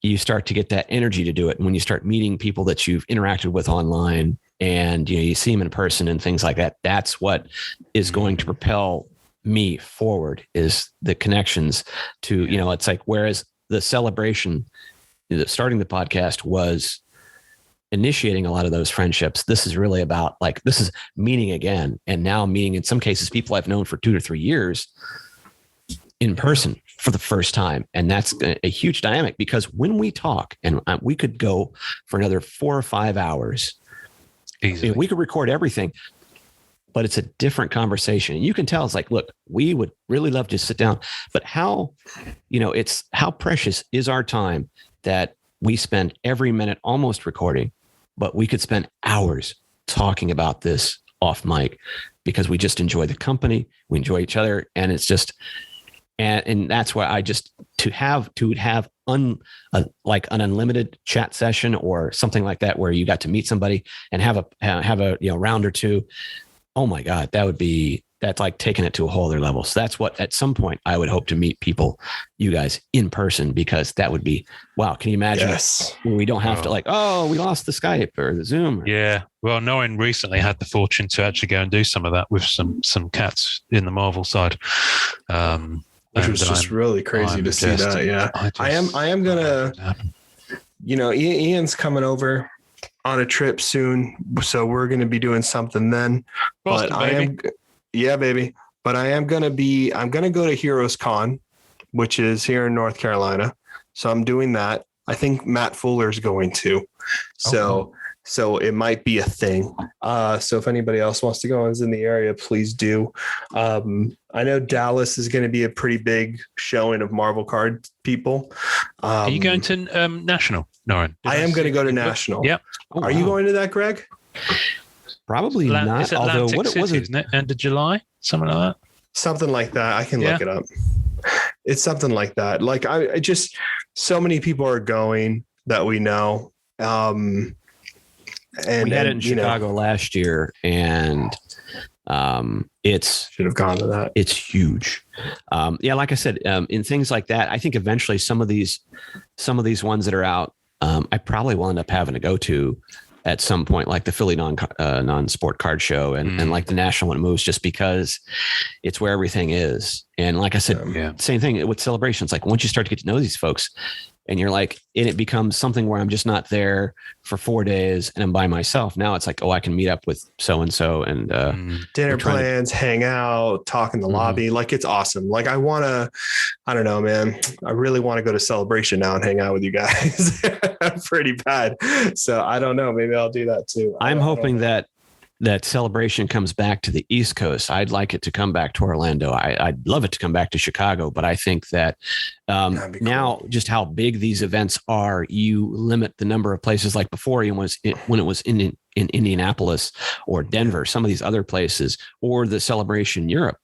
you start to get that energy to do it. And when you start meeting people that you've interacted with online, and, you see them in person and things like that, that's what is going to propel me forward, is the connections to, it's like, whereas the celebration, starting the podcast was initiating a lot of those friendships. This is really about, like, this is meeting again. And now meeting, in some cases, people I've known for 2 to 3 years in person for the first time. And that's a huge dynamic, because when we talk, and we could go for another 4 or 5 hours, we could record everything, but it's a different conversation. And you can tell, it's like, look, we would really love to sit down, but how precious is our time that we spend every minute almost recording, but we could spend hours talking about this off mic, because we just enjoy the company, we enjoy each other. And it's just, and that's why I just, to have like an unlimited chat session or something like that, where you got to meet somebody and have a round or two. Oh my God, that's like taking it to a whole other level. So that's what, at some point, I would hope to meet people, you guys, in person, because that would be, wow. Can you imagine? Yes. When we don't have to we lost the Skype or the Zoom. Yeah. Well, Noen recently had the fortune to actually go and do some of that with some cats in the Marvel side. Which was just really crazy to see that. Yeah. I am going to, Ian's coming over on a trip soon, so we're going to be doing something then. Boston, but baby. Yeah, baby. but I'm going to go to Heroes Con, which is here in North Carolina. So I'm doing that. I think Matt Fuller's going to. So it might be a thing. So if anybody else wants to go and is in the area, please do. I know Dallas is going to be a pretty big showing of Marvel card people. Are you going to National, Norrin? I am going to go to National. Yep. Are you going to that, Greg? Probably not. It's Although Atlantic City, was it? isn't it? End of July, something like that. Something like that. I can look it up. It's something like that. Like I just, so many people are going that we know. And we had it in Chicago last year, and it's should have gone to that. It's huge. Like I said, in things like that, I think eventually some of these ones that are out, I probably will end up having to go to at some point, like the Philly non-sport card show and like the national when it moves, just because it's where everything is. And like I said, same thing with celebrations. Like once you start to get to know these folks, and you're like, and it becomes something where I'm just not there for 4 days and I'm by myself. Now it's like, I can meet up with so-and-so and dinner plans, hang out, talk in the lobby. Like it's awesome. Like I don't know, man. I really want to go to Celebration now and hang out with you guys. Pretty bad. So I don't know. Maybe I'll do that too. I'm hoping that Celebration comes back to the East Coast. I'd like it to come back to Orlando. I'd love it to come back to Chicago, but I think that now just how big these events are, you limit the number of places. Like before, when it was in Indianapolis or Denver, some of these other places, or the Celebration Europe.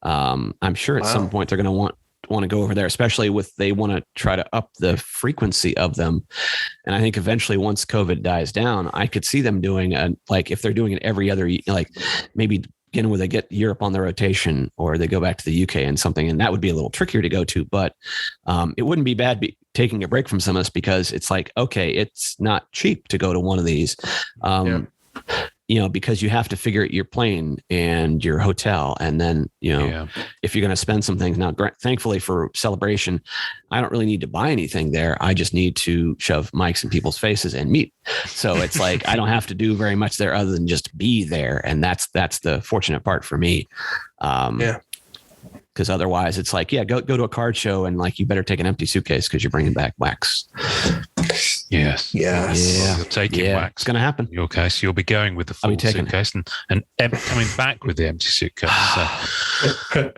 I'm sure at some point they're going to want to go over there, especially they want to try to up the frequency of them. And I think eventually once COVID dies down, I could see them doing like if they're doing it every other, like maybe again, where they get Europe on the rotation or they go back to the UK and something, and that would be a little trickier to go to, but it wouldn't be bad taking a break from some of this, because it's like, okay, it's not cheap to go to one of these. Because you have to figure out your plane and your hotel. And then, if you're going to spend some things now, thankfully for Celebration, I don't really need to buy anything there. I just need to shove mics in people's faces and meet. So it's like, I don't have to do very much there other than just be there. And that's the fortunate part for me. Because otherwise it's like, go to a card show and like, you better take an empty suitcase because you're bringing back wax. Yes. Yeah. You're taking wax. It's going to happen. In your case, you'll be going with the full suitcase and coming back with the empty suitcase. So.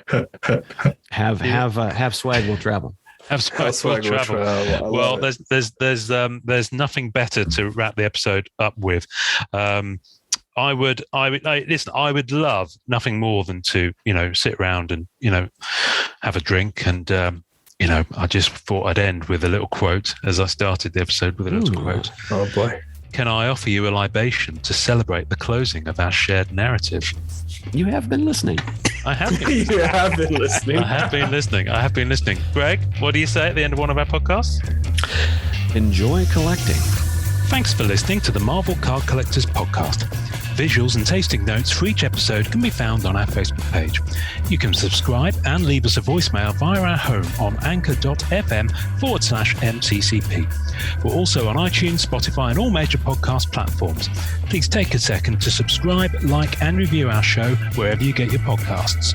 Have swag will travel. Have swag will travel. Well, there's nothing better to wrap the episode up with. I would love nothing more than to, sit around and, have a drink. And, I just thought I'd end with a little quote, as I started the episode with a little quote. Oh boy. Can I offer you a libation to celebrate the closing of our shared narrative? You have been listening. I have been listening. You have been listening. I have been listening. Greg, what do you say at the end of one of our podcasts? Enjoy collecting. Thanks for listening to the Marvel Card Collectors Podcast. Visuals and tasting notes for each episode can be found on our Facebook page. You can subscribe and leave us a voicemail via our home on anchor.fm/MCCP. We're also on iTunes, Spotify, and all major podcast platforms. Please take a second to subscribe, like, and review our show wherever you get your podcasts.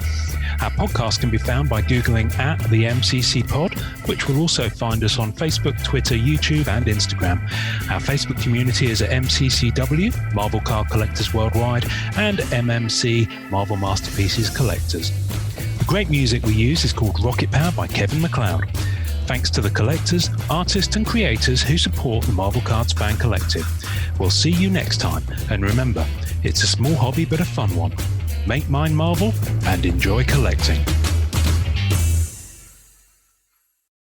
Our podcast can be found by Googling @the MCC Pod, which will also find us on Facebook, Twitter, YouTube, and Instagram. Our Facebook community is at MCCW, Marvel Card Collectors Worldwide, and MMC, Marvel Masterpieces Collectors. The great music we use is called Rocket Power by Kevin MacLeod. Thanks to the collectors, artists, and creators who support the Marvel Cards Fan Collective. We'll see you next time, and remember, it's a small hobby but a fun one. Make mine Marvel and enjoy collecting.